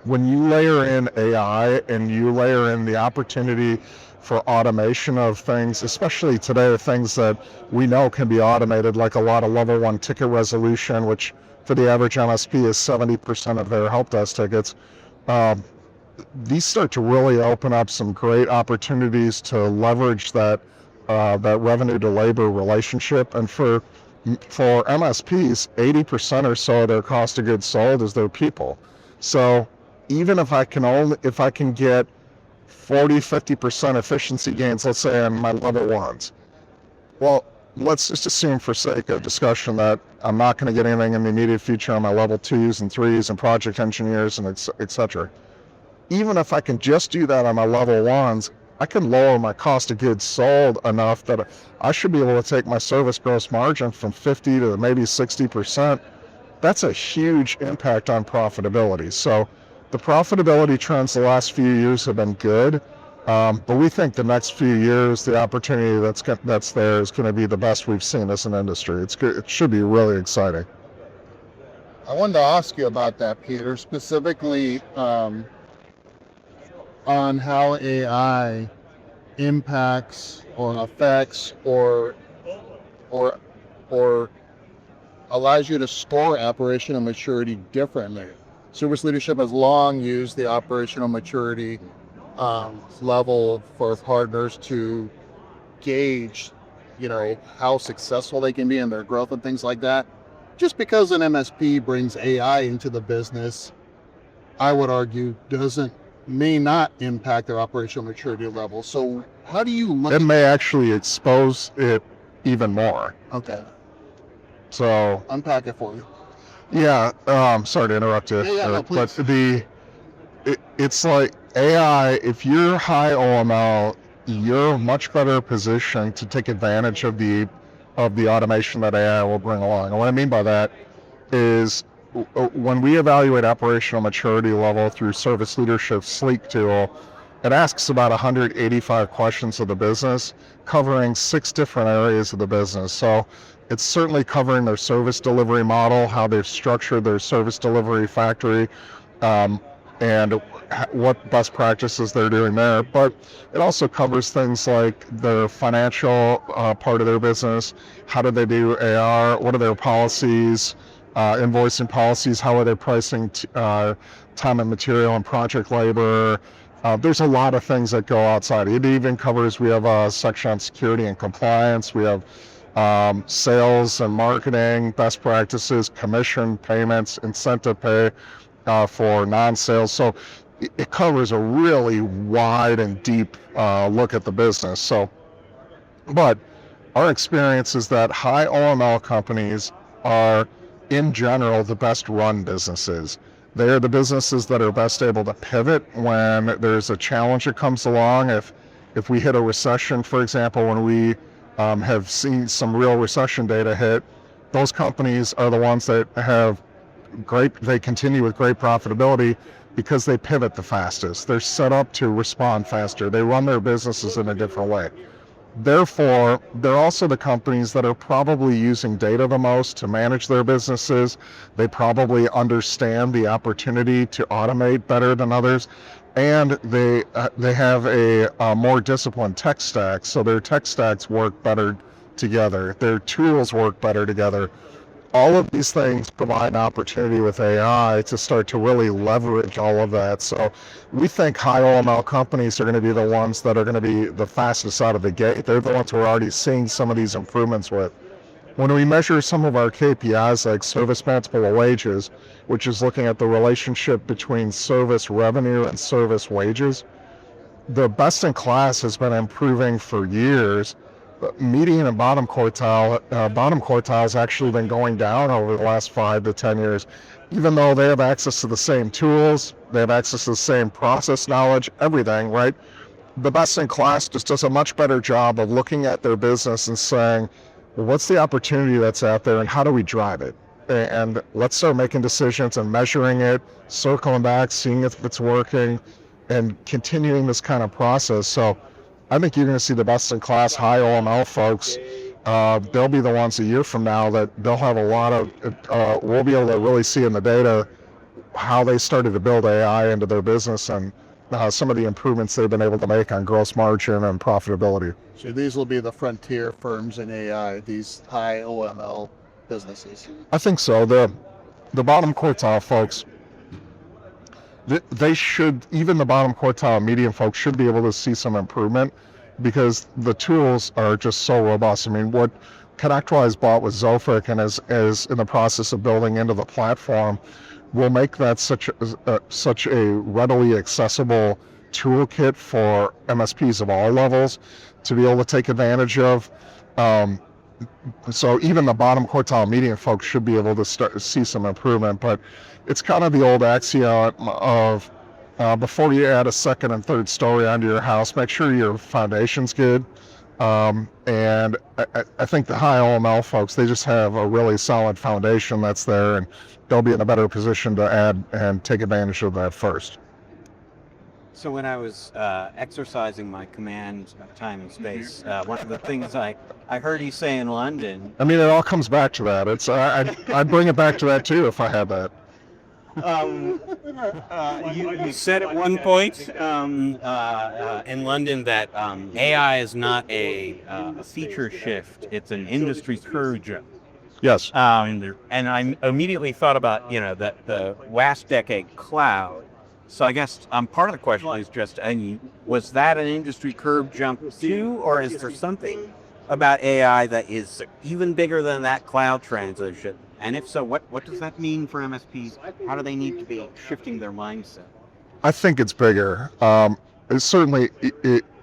S4: when you layer in AI and you layer in the opportunity for automation of things, especially today, things that we know can be automated, like a lot of level 1 ticket resolution, which for the average MSP is 70% of their help desk tickets. these start to really open up some great opportunities to leverage that revenue to labor relationship. And for MSPs, 80% or so of their cost of goods sold is their people. So even if I can get 40-50% efficiency gains, let's say on my level ones, well, let's just assume for sake of discussion that I'm not going to get anything in the immediate future on my level 2s and 3s and project engineers and et cetera. Even if I can just do that on my level 1s, I can lower my cost of goods sold enough that I should be able to take my service gross margin from 50 to maybe 60%. That's a huge impact on profitability. So the profitability trends the last few years have been good, but we think the next few years, the opportunity that's there is going to be the best we've seen as an industry. It's good. It should be really exciting.
S2: I wanted to ask you about that, Peter, specifically on how AI impacts or affects or allows you to score operational maturity differently. Service leadership has long used the operational maturity level for partners to gauge, how successful they can be in their growth and things like that. Just because an MSP brings AI into the business, I would argue may not impact their operational maturity level. So how do you look?
S4: It may actually expose it even more.
S2: Okay.
S4: So
S2: Unpack it for me.
S4: yeah, sorry to interrupt you,
S2: Yeah, no,
S4: Eric,
S2: please.
S4: but it's like AI, if you're high OML, you're much better positioned to take advantage of the automation that AI will bring along. And what I mean by that is when we evaluate operational maturity level through Service Leadership Sleek tool, it asks about 185 questions of the business, covering 6 different areas of the business. So it's certainly covering their service delivery model, how they've structured their service delivery factory, and what best practices they're doing there. But it also covers things like the financial part of their business. How do they do AR? What are their policies? Invoicing policies, how are they pricing time and material and project labor? There's a lot of things that go outside. It even covers, we have a section on security and compliance. We have sales and marketing, best practices, commission payments, incentive pay for non-sales. So it covers a really wide and deep look at the business. So, but our experience is that high OML companies are, in general, the best run businesses. They are the businesses that are best able to pivot when there's a challenge that comes along. If we hit a recession, for example, when we have seen some real recession data hit, those companies are the ones that they continue with great profitability because they pivot the fastest. They're set up to respond faster. They run their businesses in a different way. Therefore, they're also the companies that are probably using data the most to manage their businesses. They probably understand the opportunity to automate better than others, and they have a more disciplined tech stack, so their tech stacks work better together. Their tools work better together. All of these things provide an opportunity with AI to start to really leverage all of that. So we think high OML companies are going to be the ones that are going to be the fastest out of the gate. They're the ones we're already seeing some of these improvements with. When we measure some of our KPIs like service multiple wages, which is looking at the relationship between service revenue and service wages, the best in class has been improving for years. Median and bottom quartile has actually been going down over the last 5 to 10 years, even though they have access to the same tools, they have access to the same process knowledge, everything, right? The best in class just does a much better job of looking at their business and saying, well, what's the opportunity that's out there and how do we drive it? And let's start making decisions and measuring it, circling back, seeing if it's working, and continuing this kind of process. So I think you're going to see the best in class high OML folks. They'll be the ones a year from now that they'll have a lot of, we'll be able to really see in the data how they started to build AI into their business and some of the improvements they've been able to make on gross margin and profitability.
S2: So these will be the frontier firms in AI, these high OML businesses.
S4: I think so. The bottom quartile folks, they should, even the bottom quartile median folks should be able to see some improvement because the tools are just so robust. I mean, what ConnectWise bought with Zofik and is in the process of building into the platform will make that such a readily accessible toolkit for MSPs of all levels to be able to take advantage of. So even the bottom quartile median folks should be able to start to see some improvement, but it's kind of the old axiom of before you add a second and third story onto your house, make sure your foundation's good. And I think the high OML folks, they just have a really solid foundation that's there, and they'll be in a better position to add and take advantage of that first.
S1: So when I was exercising my command of time and space, one of the things I heard you say in London.
S4: I mean, it all comes back to that. It's I'd bring it back to that too if I had that.
S1: You said at one point in London that AI is not a feature shift; it's an industry curve jump.
S4: Yes.
S1: And I immediately thought about the last decade cloud. So I guess part of the question is just, was that an industry curve jump too, or is there something about AI that is even bigger than that cloud transition? And if so, what does that mean for MSPs? How do they need to be shifting their mindset?
S4: I think it's bigger. It's certainly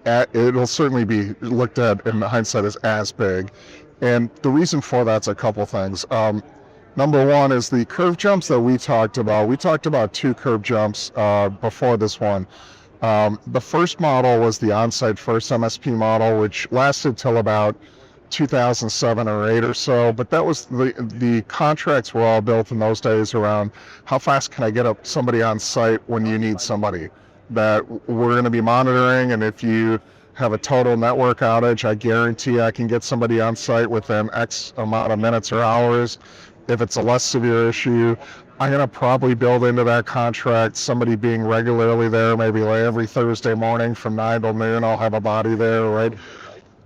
S4: it'll certainly be looked at in hindsight as big, and the reason for that's a couple things. Number one is the curve jumps that we talked about. We talked about two curve jumps before this one. The first model was the on-site first MSP model, which lasted till about 2007 or 8 or so, but that was the contracts were all built in those days around how fast can I get up somebody on site when you need somebody that we're going to be monitoring, and if you have a total network outage, I guarantee I can get somebody on site within X amount of minutes or hours. If it's a less severe issue, I'm going to probably build into that contract somebody being regularly there, maybe like every Thursday morning from 9 till noon, I'll have a body there, right?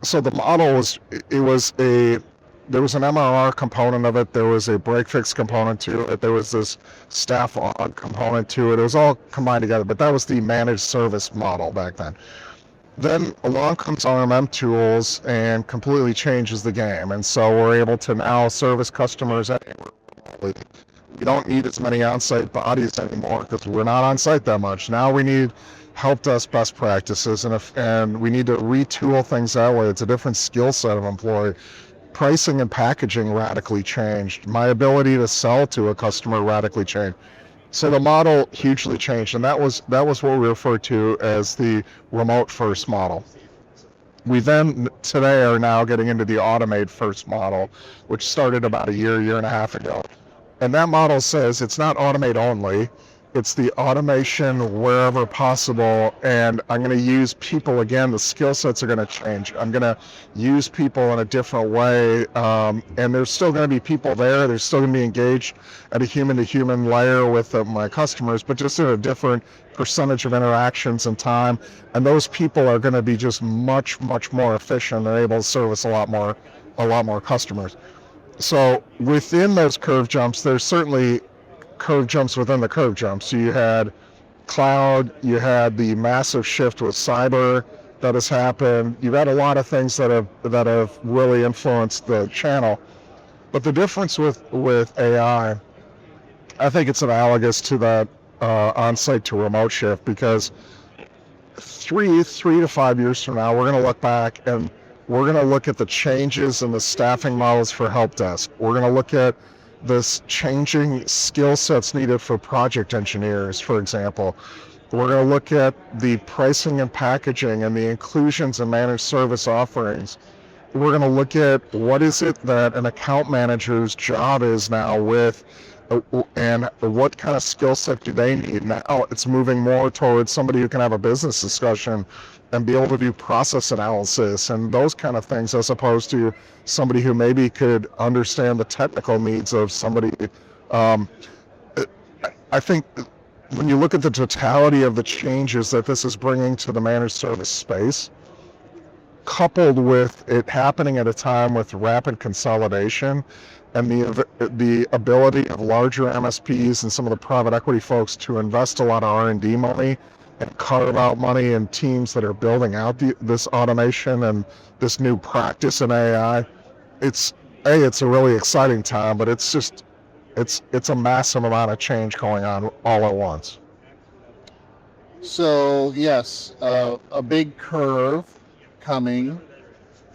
S4: So the model was, there was an MRR component of it, there was a break fix component to it, there was this staff log component to it. It was all combined together, but that was the managed service model back then. Then along comes RMM tools and completely changes the game. And so we're able to now service customers anywhere. We don't need as many on-site bodies anymore because we're not on-site that much. Now we need help desk best practices, and we need to retool things that way. It's a different skill set of employee. Pricing and packaging radically changed. My ability to sell to a customer radically changed. So the model hugely changed, and that was what we refer to as the remote first model. We then today are now getting into the automate first model, which started about a year and a half ago. And that model says it's not automate only, it's the automation wherever possible, and I'm going to use people again. The skill sets are going to change. I'm going to use people in a different way, and there's still going to be people there. There's still going to be engaged at a human-to-human layer with my customers, but just in a different percentage of interactions and time. And those people are going to be just much more efficient. They're able to service a lot more customers. So within those curve jumps, there's certainly curve jumps within the curve jumps. So you had cloud, you had the massive shift with cyber that has happened. You've had a lot of things that have really influenced the channel. But the difference with AI, I think it's analogous to that on-site to remote shift, because three to 5 years from now, we're going to look back and we're going to look at the changes in the staffing models for help desk. We're going to look at this changing skill sets needed for project engineers, for example. We're going to look at the pricing and packaging and the inclusions and managed service offerings. We're going to look at what is it that an account manager's job is now with, and what kind of skill set do they need. Now it's moving more towards somebody who can have a business discussion and be able to do process analysis and those kind of things, as opposed to somebody who maybe could understand the technical needs of somebody. I think when you look at the totality of the changes that this is bringing to the managed service space, coupled with it happening at a time with rapid consolidation and the ability of larger MSPs and some of the private equity folks to invest a lot of R&D money and carve out money in teams that are building out this automation and this new practice in AI. It's a really exciting time, but it's a massive amount of change going on all at once.
S5: So yes, a big curve coming.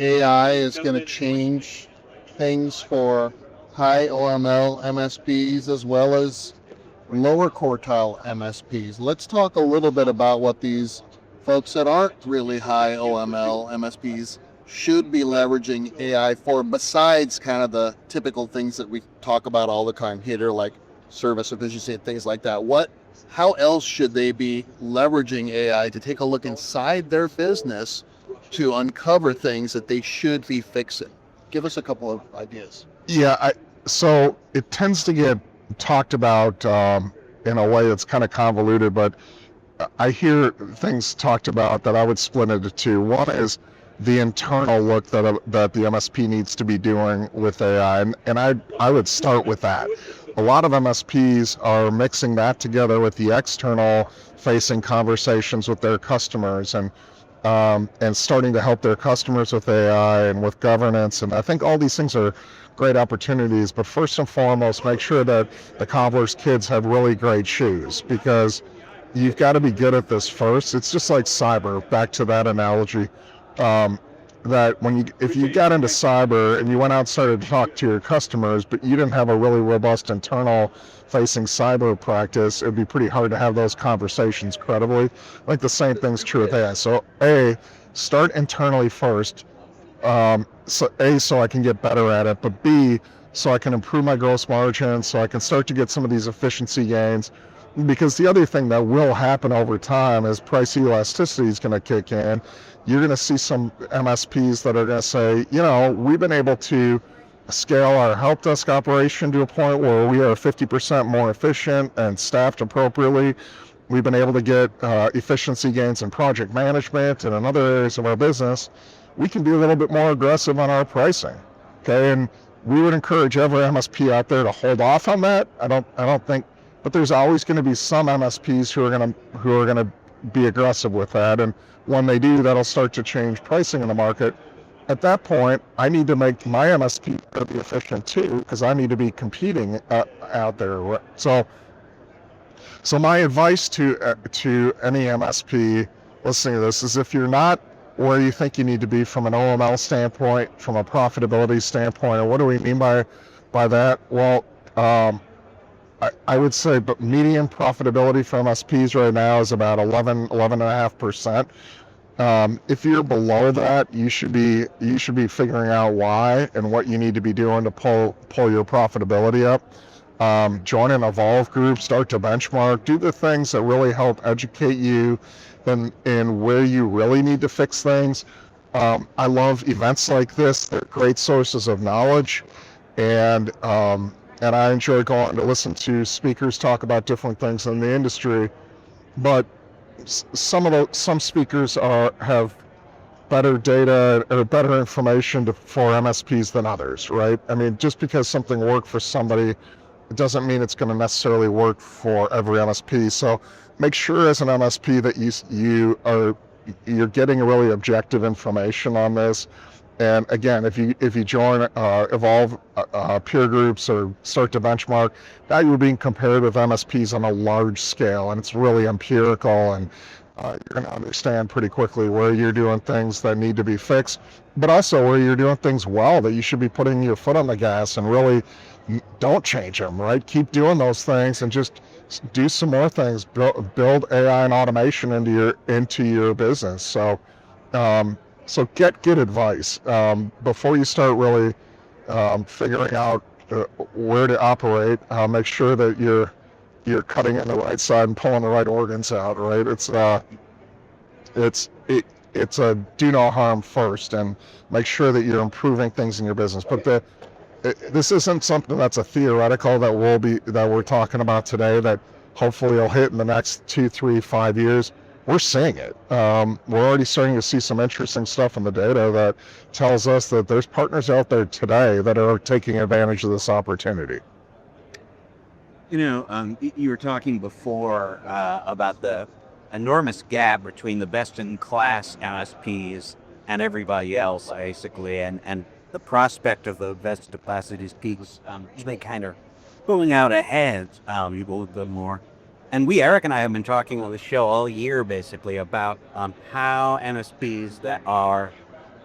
S5: AI is going to change things for high OML MSPs as well as lower quartile MSPs. Let's talk a little bit about what these folks that aren't really high OML MSPs should be leveraging AI for, besides kind of the typical things that we talk about all the time here, like service efficiency and things like that. How else should they be leveraging AI to take a look inside their business to uncover things that they should be fixing? Give us a couple of ideas.
S4: Yeah, so it tends to get talked about in a way that's kind of convoluted, but I hear things talked about that I would split into two. One is the internal look that the MSP needs to be doing with AI, and I would start with that. A lot of MSPs are mixing that together with the external facing conversations with their customers and starting to help their customers with AI and with governance. And I think all these things are great opportunities, but first and foremost, make sure that the cobbler's kids have really great shoes, because you've got to be good at this first. It's just like cyber, back to that analogy. That if you got into cyber and you went out and started to talk to your customers, but you didn't have a really robust internal facing cyber practice, it'd be pretty hard to have those conversations credibly. I think the same thing's true with AI. So start internally first. So I can get better at it, but B, so I can improve my gross margin, so I can start to get some of these efficiency gains. Because the other thing that will happen over time is price elasticity is going to kick in. You're going to see some MSPs that are going to say, we've been able to scale our help desk operation to a point where we are 50% more efficient and staffed appropriately. We've been able to get efficiency gains in project management and in other areas of our business. We can be a little bit more aggressive on our pricing. Okay, and we would encourage every MSP out there to hold off on that. I don't think, but there's always going to be some MSPs who are going to be aggressive with that, and when they do, that'll start to change pricing in the market. At that point, I need to make my MSP be efficient too, because I need to be competing out there. So my advice to any MSP listening to this is, if you're not where you think you need to be from an OML standpoint, from a profitability standpoint, and what do we mean by that? Well, I would say, but median profitability for MSPs right now is about 11.5%. If you're below that, you should be figuring out why and what you need to be doing to pull your profitability up. Join an Evolve group, start to benchmark, do the things that really help educate you in where you really need to fix things. I love events like this. They're great sources of knowledge, and I enjoy going to listen to speakers talk about different things in the industry. But some speakers have better data or better information for MSPs than others, right? I mean, just because something worked for somebody, it doesn't mean it's going to necessarily work for every MSP. So make sure as an MSP that you're getting really objective information on this. And again, if you join Evolve peer groups or start to benchmark, now you're being compared with MSPs on a large scale, and it's really empirical, and you're going to understand pretty quickly where you're doing things that need to be fixed, but also where you're doing things well that you should be putting your foot on the gas and really don't change them, right? Keep doing those things and just do some more things. Build AI and automation into your business. So get good advice before you start really figuring out where to operate. Make sure that you're cutting in the right side and pulling the right organs out. Right? It's a do no harm first, and make sure that you're improving things in your business. But this isn't something that's a theoretical that we're talking about today. That hopefully will hit in the next 2, 3, 5 years. we're seeing it. We're already starting to see some interesting stuff in the data that tells us that there's partners out there today that are taking advantage of this opportunity.
S1: You were talking before about the enormous gap between the best-in-class MSPs and everybody else, basically, and the prospect of the best-in-class MSPs they kind of going out ahead a little bit more. And Eric and I have been talking on the show all year, basically, about how MSPs that are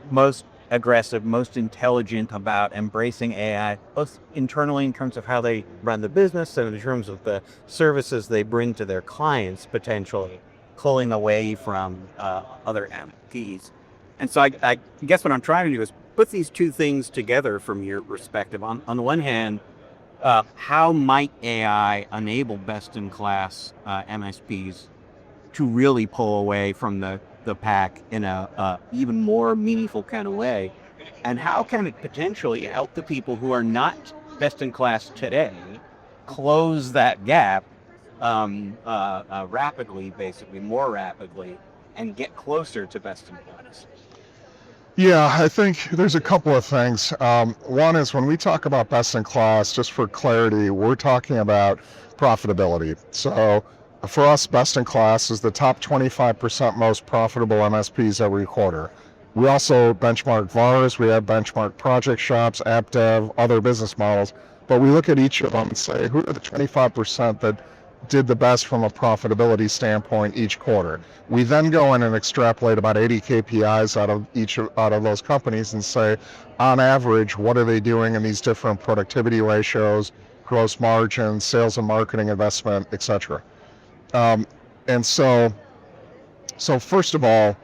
S1: most aggressive, most intelligent about embracing AI, both internally in terms of how they run the business and in terms of the services they bring to their clients, potentially pulling away from other MSPs. And so I guess what I'm trying to do is put these two things together from your perspective. On the one hand, how might AI enable best-in-class MSPs to really pull away from the pack in a even more meaningful kind of way? And how can it potentially help the people who are not best-in-class today close that gap rapidly, basically, more rapidly, and get closer to best-in-class?
S4: Yeah, I think there's a couple of things. One is when we talk about best in class, just for clarity, we're talking about profitability. So for us, best in class is the top 25% most profitable MSPs every quarter. We also benchmark VARs, we have benchmark project shops, app dev, other business models, but we look at each of them and say, who are the 25% that did the best from a profitability standpoint each quarter? We then go in and extrapolate about 80 KPIs out of those companies and say, on average, what are they doing in these different productivity ratios, gross margins, sales and marketing investment, etc. And so first of all,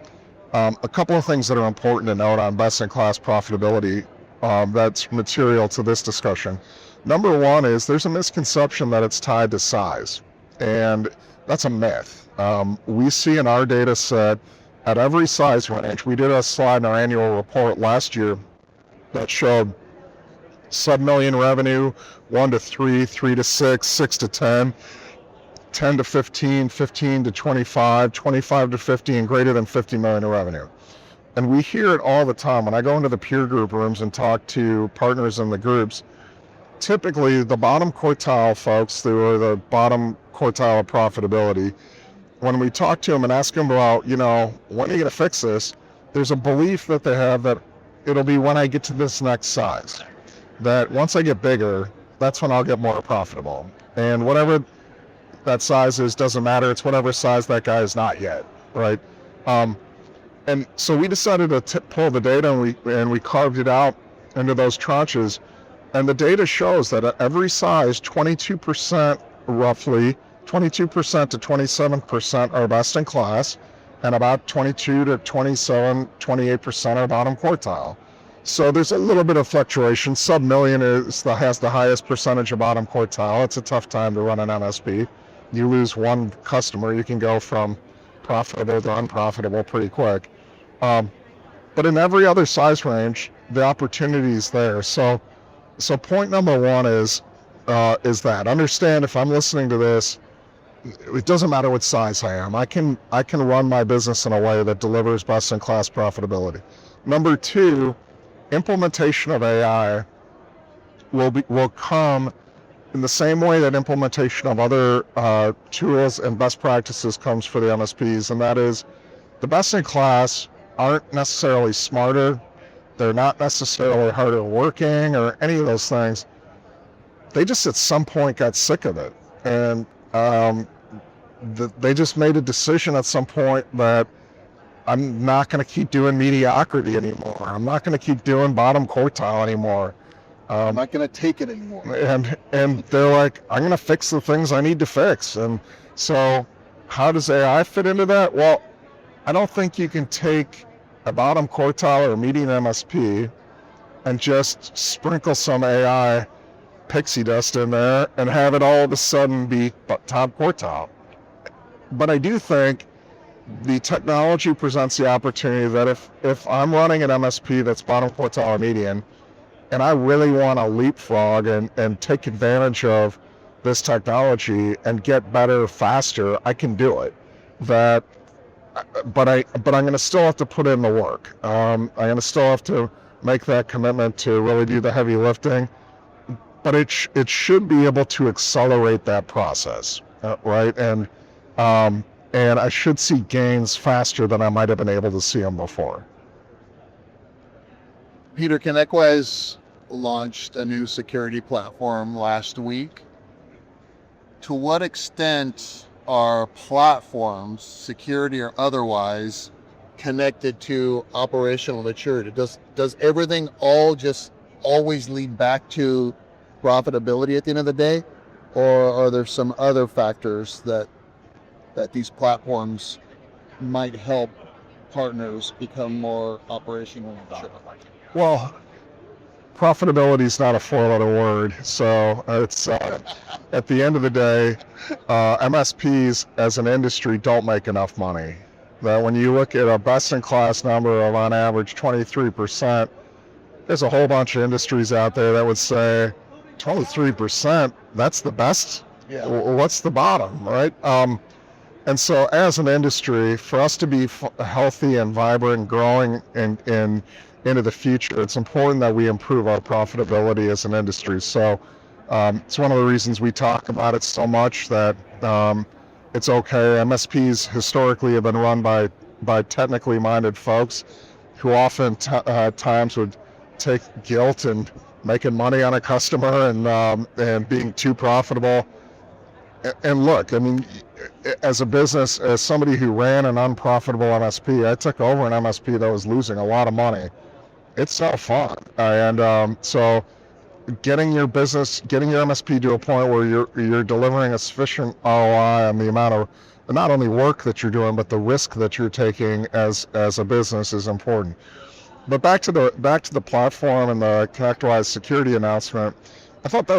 S4: a couple of things that are important to note on best-in-class profitability that's material to this discussion. Number one is there's a misconception that it's tied to size, and that's a myth. We see in our data set at every size range, we did a slide in our annual report last year that showed sub-million revenue, 1 to 3, 3 to 6, 6 to 10, 10 to 15, 15 to 25, 25 to 50, and greater than 50 million in revenue. And we hear it all the time. When I go into the peer group rooms and talk to partners in the groups, typically the bottom quartile folks, who are the bottom quartile of profitability, when we talk to them and ask them about, when are you going to fix this? There's a belief that they have that it'll be when I get to this next size. That once I get bigger, that's when I'll get more profitable. And whatever that size is doesn't matter. It's whatever size that guy is not yet, right? And so we decided to pull the data and we carved it out into those tranches. And the data shows that at every size, 22% roughly, 22% to 27% are best in class, and about 22 to 27, 28% are bottom quartile. So there's a little bit of fluctuation. Sub-million has the highest percentage of bottom quartile. It's a tough time to run an MSP. You lose one customer, you can go from profitable to unprofitable pretty quick. But in every other size range, the opportunity is there. So point number one is that understand, if I'm listening to this, it doesn't matter what size I am. I can run my business in a way that delivers best in class profitability. Number two, implementation of AI will come in the same way that implementation of other tools and best practices comes for the MSPs, and that is the best in class aren't necessarily smarter. They're not necessarily harder working or any of those things. They just at some point got sick of it. And they just made a decision at some point that I'm not going to keep doing mediocrity anymore. I'm not going to keep doing bottom quartile anymore.
S5: I'm not going to take it anymore.
S4: And they're like, I'm going to fix the things I need to fix. And so how does AI fit into that? Well, I don't think you can take a bottom quartile or median MSP and just sprinkle some AI pixie dust in there and have it all of a sudden be top quartile. But I do think the technology presents the opportunity that if I'm running an MSP that's bottom quartile or median, and I really want to leapfrog and take advantage of this technology and get better faster, I can do it. That but I'm going to still have to put in the work. I'm going to still have to make that commitment to really do the heavy lifting. But it should be able to accelerate that process, right? And I should see gains faster than I might have been able to see them before.
S5: Peter, ConnectWise launched a new security platform last week. To what extent are platforms, security or otherwise, connected to operational maturity? Does everything all just always lead back to profitability at the end of the day, or are there some other factors that these platforms might help partners become more operationally mature?
S4: Well, profitability is not a four-letter word, so it's at the end of the day, MSPs as an industry don't make enough money. That when you look at a best-in-class number of on average 23%, there's a whole bunch of industries out there that would say 23%, that's the best?
S5: Yeah.
S4: What's the bottom, right? And so as an industry, for us to be healthy and vibrant, growing into the future, it's important that we improve our profitability as an industry. So it's one of the reasons we talk about it so much, that it's okay. MSPs historically have been run by technically minded folks who often times would take guilt and making money on a customer and being too profitable. And look, I mean, as a business, as somebody who ran an unprofitable MSP, I took over an MSP that was losing a lot of money. It's no fun. So getting your MSP to a point where you're delivering a sufficient ROI on the amount of not only work that you're doing, but the risk that you're taking as a business is important. But back to the platform and the ConnectWise security announcement, I thought that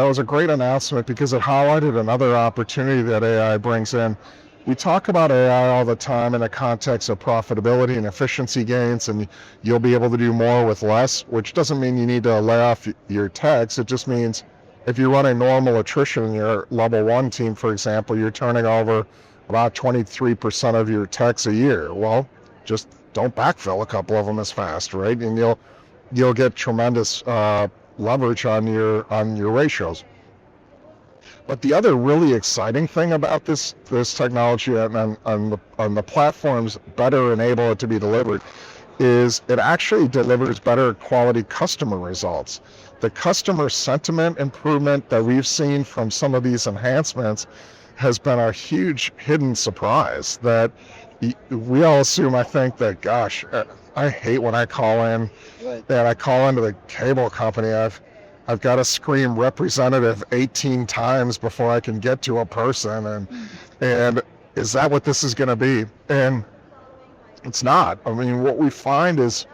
S4: was a great announcement because it highlighted another opportunity that AI brings in. We talk about AI all the time in the context of profitability and efficiency gains, and you'll be able to do more with less, which doesn't mean you need to lay off your techs. It just means if you run a normal attrition in your level 1 team, for example, you're turning over about 23% of your techs a year. Well, just don't backfill a couple of them as fast, right? And you'll get tremendous leverage on your ratios. But the other really exciting thing about this technology and the platforms better enable it to be delivered is it actually delivers better quality customer results. The customer sentiment improvement that we've seen from some of these enhancements has been a huge hidden surprise that we all assume, I think, that, gosh, I hate when I call in, that I call into the cable company. I've got to scream representative 18 times before I can get to a person, and is that what this is going to be? And it's not. I mean, what we find is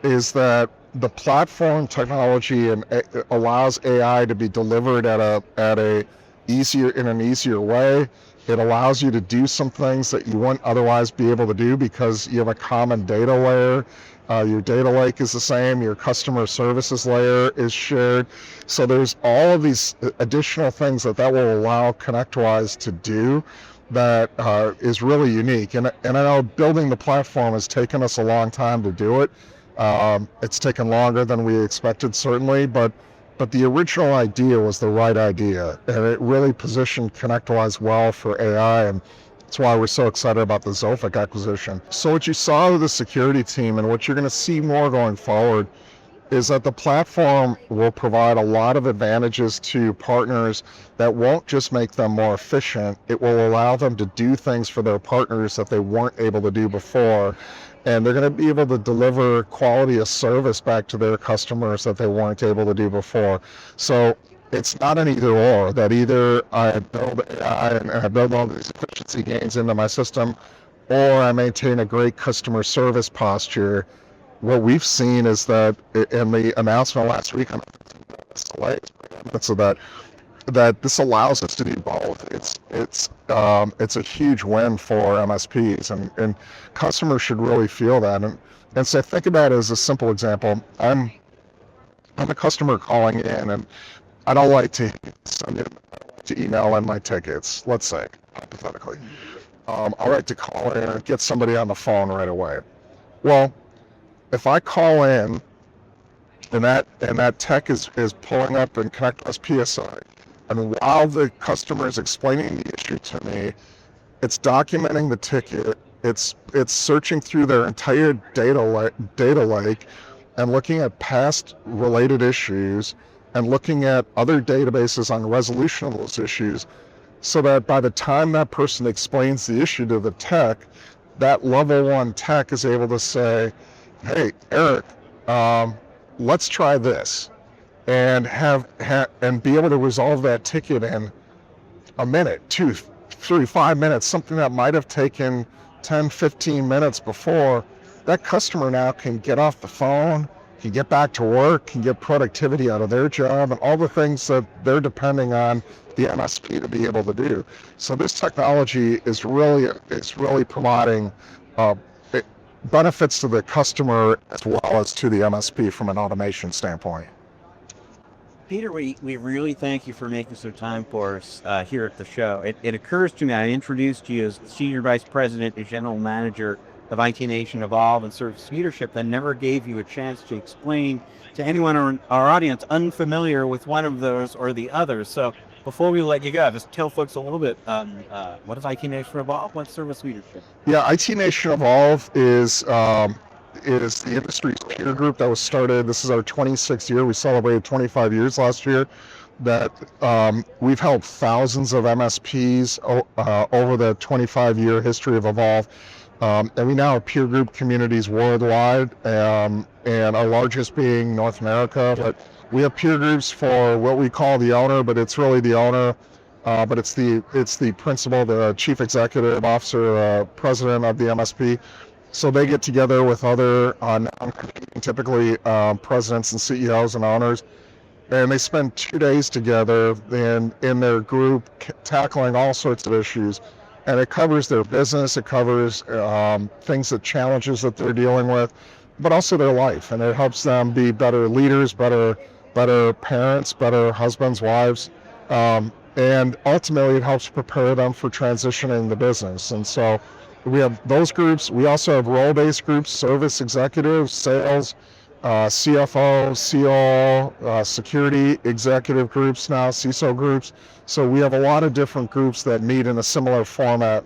S4: that the platform technology allows AI to be delivered in an easier way. It allows you to do some things that you wouldn't otherwise be able to do because you have a common data layer. Your data lake is the same. Your customer services layer is shared. So there's all of these additional things that will allow ConnectWise to do that is really unique. And I know building the platform has taken us a long time to do it. It's taken longer than we expected, certainly, but the original idea was the right idea, and it really positioned ConnectWise well for AI, and that's why we're so excited about the Zofik acquisition. So what you saw with the security team and what you're going to see more going forward is that the platform will provide a lot of advantages to partners that won't just make them more efficient. It will allow them to do things for their partners that they weren't able to do before. And they're going to be able to deliver quality of service back to their customers that they weren't able to do before. So it's not an either or, that either I build AI and I build all these efficiency gains into my system, or I maintain a great customer service posture. What we've seen is that in the announcement last week on that this allows us to do both. It's a huge win for MSPs, and customers should really feel that. And so think about it as a simple example. I'm a customer calling in, and I don't like to email in my tickets, let's say, hypothetically. I like to call in and get somebody on the phone right away. Well, if I call in and that tech is pulling up in ConnectWise PSI, and while the customer is explaining the issue to me, it's documenting the ticket. It's searching through their entire data lake and looking at past related issues and looking at other databases on resolution of those issues, so that by the time that person explains the issue to the tech, that level one tech is able to say, hey, Eric, let's try this, and and be able to resolve that ticket in a minute, 2, 3, 5 minutes, something that might have taken 10, 15 minutes before. That customer now can get off the phone, can get back to work, can get productivity out of their job, and all the things that they're depending on the MSP to be able to do. So this technology is really providing benefits to the customer as well as to the MSP from an automation standpoint.
S1: Peter, we really thank you for making some time for us here at the show. It occurs to me, I introduced you as Senior Vice President and General Manager of IT Nation Evolve and Service Leadership, that never gave you a chance to explain to anyone in our audience unfamiliar with one of those or the other. So before we let you go, just tell folks a little bit, what is IT Nation Evolve? What's Service Leadership?
S4: Yeah, IT Nation Evolve is the industry's peer group that was started. This is our 26th year. We celebrated 25 years last year. That we've helped thousands of MSPs over the 25-year history of Evolve. And we now have peer group communities worldwide, and our largest being North America. But we have peer groups for what we call the owner, but it's really the owner. But it's the principal, the chief executive officer, president of the MSP. So they get together with other typically presidents and CEOs and owners, and they spend 2 days together in their group tackling all sorts of issues. And it covers their business, it covers challenges that they're dealing with, but also their life. And it helps them be better leaders, better parents, better husbands, wives. And ultimately it helps prepare them for transitioning the business. And so we have those groups. We also have role-based groups, service executives, sales, CFO, CO, security executive groups now, CISO groups. So we have a lot of different groups that meet in a similar format.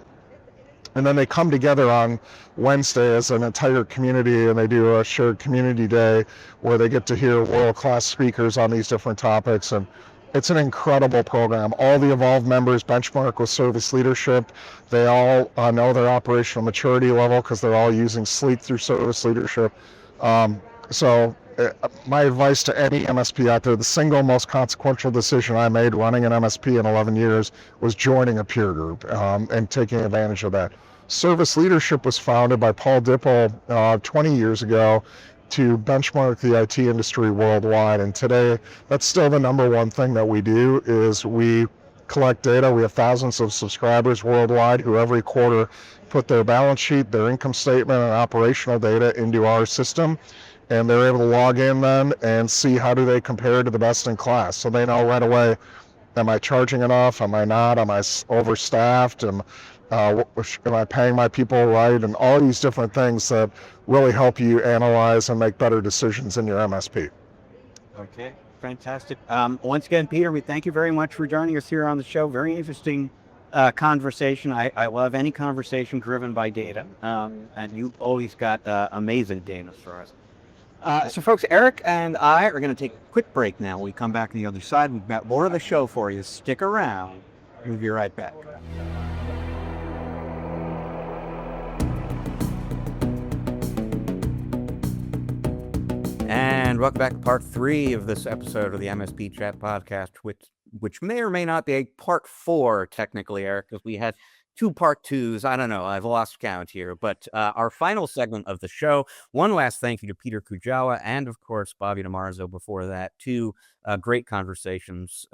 S4: And then they come together on Wednesday as an entire community, and they do a shared community day where they get to hear world-class speakers on these different topics. And it's an incredible program. All the Evolve members benchmark with service leadership. They all know their operational maturity level because they're all using Sleek through service leadership. So my advice to any MSP out there, the single most consequential decision I made running an MSP in 11 years was joining a peer group and taking advantage of that. Service leadership was founded by Paul Dipple 20 years ago to benchmark the IT industry worldwide. And today, that's still the number one thing that we do is we collect data. We have thousands of subscribers worldwide who every quarter put their balance sheet, their income statement, and operational data into our system. And they're able to log in then and see how do they compare to the best in class. So they know right away, am I charging enough? Am I not? Am I overstaffed? Am I paying my people right? And all these different things that really help you analyze and make better decisions in your MSP.
S1: Okay, fantastic. Once again, Peter, we thank you very much for joining us here on the show. Very interesting conversation. I love any conversation driven by data, and you've always got amazing data for us. So folks, Eric and I are going to take a quick break now. When we come back on the other side, we've got more of the show for you. Stick around. We'll be right back. And welcome back to part 3 of this episode of the MSP Chat Podcast, which may or may not be a part 4, technically, Eric, because we had 2 part 2s. I don't know. I've lost count here. But our final segment of the show, one last thank you to Peter Kujawa and, of course, Bobby DeMarzo before that. 2 great conversations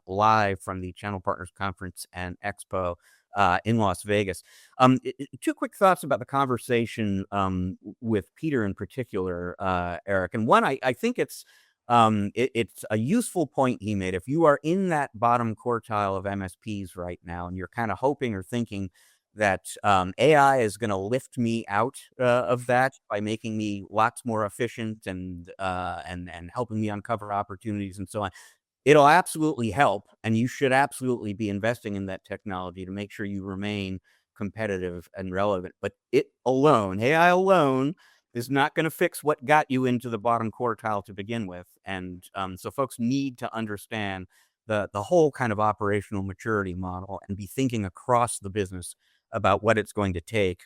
S1: live from the Channel Partners Conference and Expo in Las Vegas. 2 quick thoughts about the conversation with Peter in particular, Eric. And one, I think it's a useful point he made. If you are in that bottom quartile of MSPs right now, and you're kind of hoping or thinking that AI is going to lift me out of that by making me lots more efficient and helping me uncover opportunities and so on. It'll absolutely help, and you should absolutely be investing in that technology to make sure you remain competitive and relevant. But AI alone, is not going to fix what got you into the bottom quartile to begin with. And so folks need to understand the whole kind of operational maturity model and be thinking across the business about what it's going to take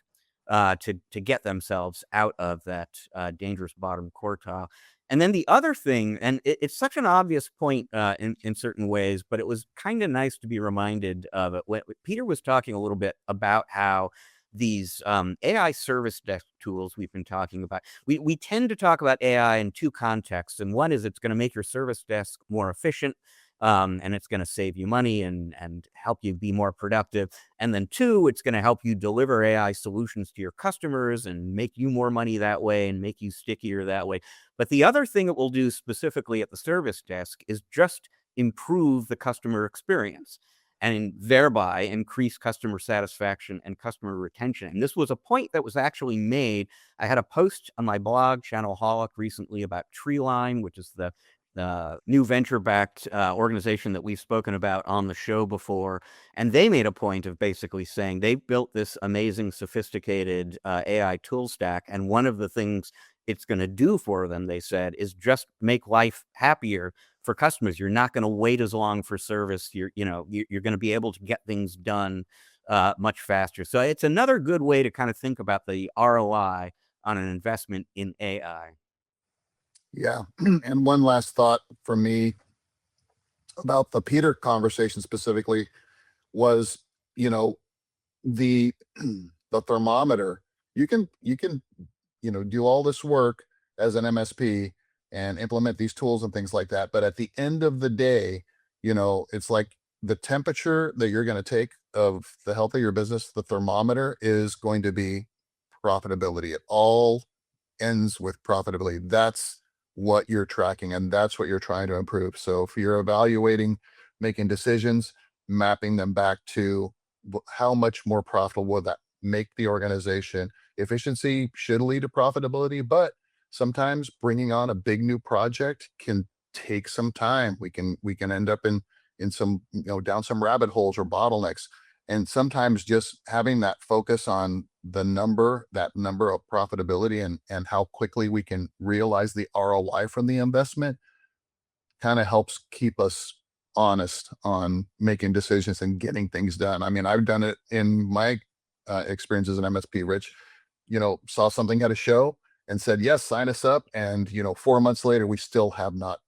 S1: to get themselves out of that dangerous bottom quartile. And then the other thing, and it's such an obvious point in certain ways, but it was kind of nice to be reminded of it. Peter was talking a little bit about how these AI service desk tools we've been talking about, we tend to talk about AI in two contexts. And one is it's going to make your service desk more efficient, and it's going to save you money and help you be more productive. And then two, it's going to help you deliver AI solutions to your customers and make you more money that way and make you stickier that way. But the other thing it will do specifically at the service desk is just improve the customer experience and thereby increase customer satisfaction and customer retention. And this was a point that was actually made. I had a post on my blog, Channelholic, recently about Treeline, which is the new venture-backed organization that we've spoken about on the show before. And they made a point of basically saying they built this amazing, sophisticated AI tool stack. And one of the things it's going to do for them, they said, is just make life happier for customers. You're not going to wait as long for service. You're going to be able to get things done much faster. So it's another good way to kind of think about the ROI on an investment in AI.
S2: Yeah. And one last thought from me about the Peter conversation specifically was, the the thermometer. You can do all this work as an MSP and implement these tools and things like that. But at the end of the day, it's like the temperature that you're going to take of the health of your business, the thermometer is going to be profitability. It all ends with profitability. That's what you're tracking and that's what you're trying to improve. So if you're evaluating, making decisions, mapping them back to how much more profitable will that make the organization. Efficiency should lead to profitability, but sometimes bringing on a big new project can take some time. We can end up in some, down some rabbit holes or bottlenecks. And sometimes just having that focus on that number of profitability and how quickly we can realize the ROI from the investment kind of helps keep us honest on making decisions and getting things done. I mean, I've done it in my experience as an MSP, Rich, saw something at a show and said, yes, sign us up. And, 4 months later, we still have not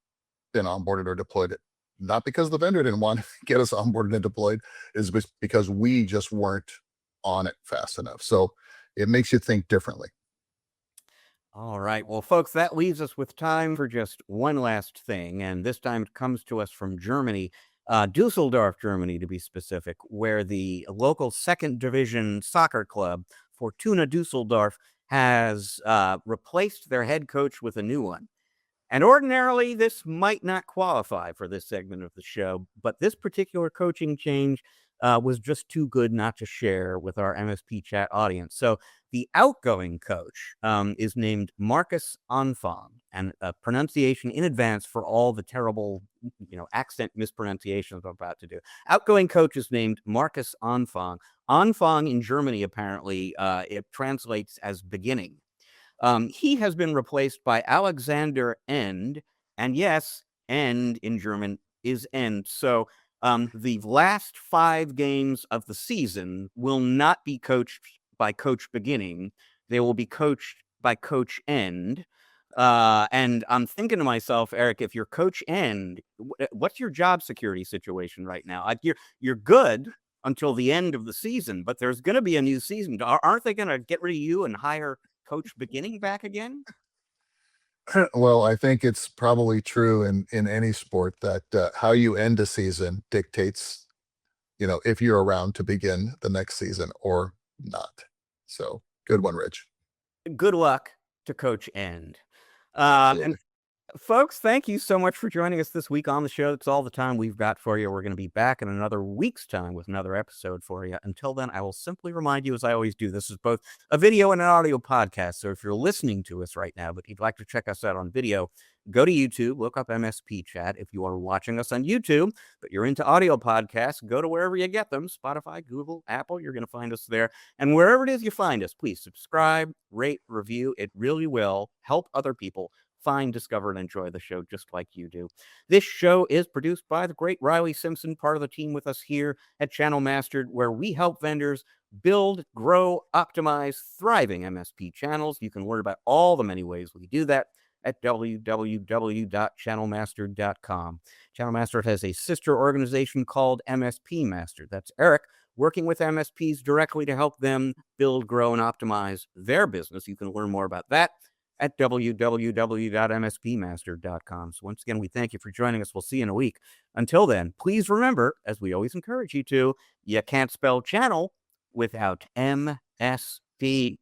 S2: been onboarded or deployed it. Not because the vendor didn't want to get us onboarded and deployed, is because we just weren't on it fast enough. So it makes you think differently.
S1: All right. Well, folks, that leaves us with time for just one last thing. And this time it comes to us from Germany, Dusseldorf, Germany, to be specific, where the local second division soccer club, Fortuna Dusseldorf, has replaced their head coach with a new one. And ordinarily, this might not qualify for this segment of the show, but this particular coaching change was just too good not to share with our MSP chat audience. So the outgoing coach is named Marcus Anfang, and pronunciation in advance for all the terrible, accent mispronunciations I'm about to do. Outgoing coach is named Marcus Anfang. Anfang in Germany, apparently, it translates as beginning. He has been replaced by Alexander End, and yes, End in German is end. So the last 5 games of the season will not be coached by Coach Beginning. They will be coached by Coach End. And I'm thinking to myself, Eric, if you're Coach End, what's your job security situation right now? You're good until the end of the season, but there's going to be a new season. Aren't they going to get rid of you and hire Coach Beginning back again?
S2: Well, I think it's probably true in any sport that how you end a season dictates, if you're around to begin the next season or not. So good one, Rich.
S1: Good luck to Coach End.
S2: Absolutely.
S1: And Folks, thank you so much for joining us this week on the show. That's all the time we've got for you. We're going to be back in another week's time with another episode for you. Until then, I will simply remind you, as I always do, this is both a video and an audio podcast. So if you're listening to us right now, but you'd like to check us out on video, go to YouTube, look up MSP Chat. If you are watching us on YouTube, but you're into audio podcasts, go to wherever you get them, Spotify, Google, Apple, you're going to find us there. And wherever it is you find us, please subscribe, rate, review. It really will help other people find, discover, and enjoy the show just like you do. This show is produced by the great Riley Simpson, part of the team with us here at Channel Mastered, where we help vendors build, grow, optimize thriving MSP channels. You can learn about all the many ways we do that at www.channelmastered.com. Channel Mastered has a sister organization called MSP Mastered. That's Eric working with MSPs directly to help them build, grow, and optimize their business. You can learn more about that at www.mspmastered.com. So once again, we thank you for joining us. We'll see you in a week. Until then, please remember, as we always encourage you to, you can't spell channel without MSP.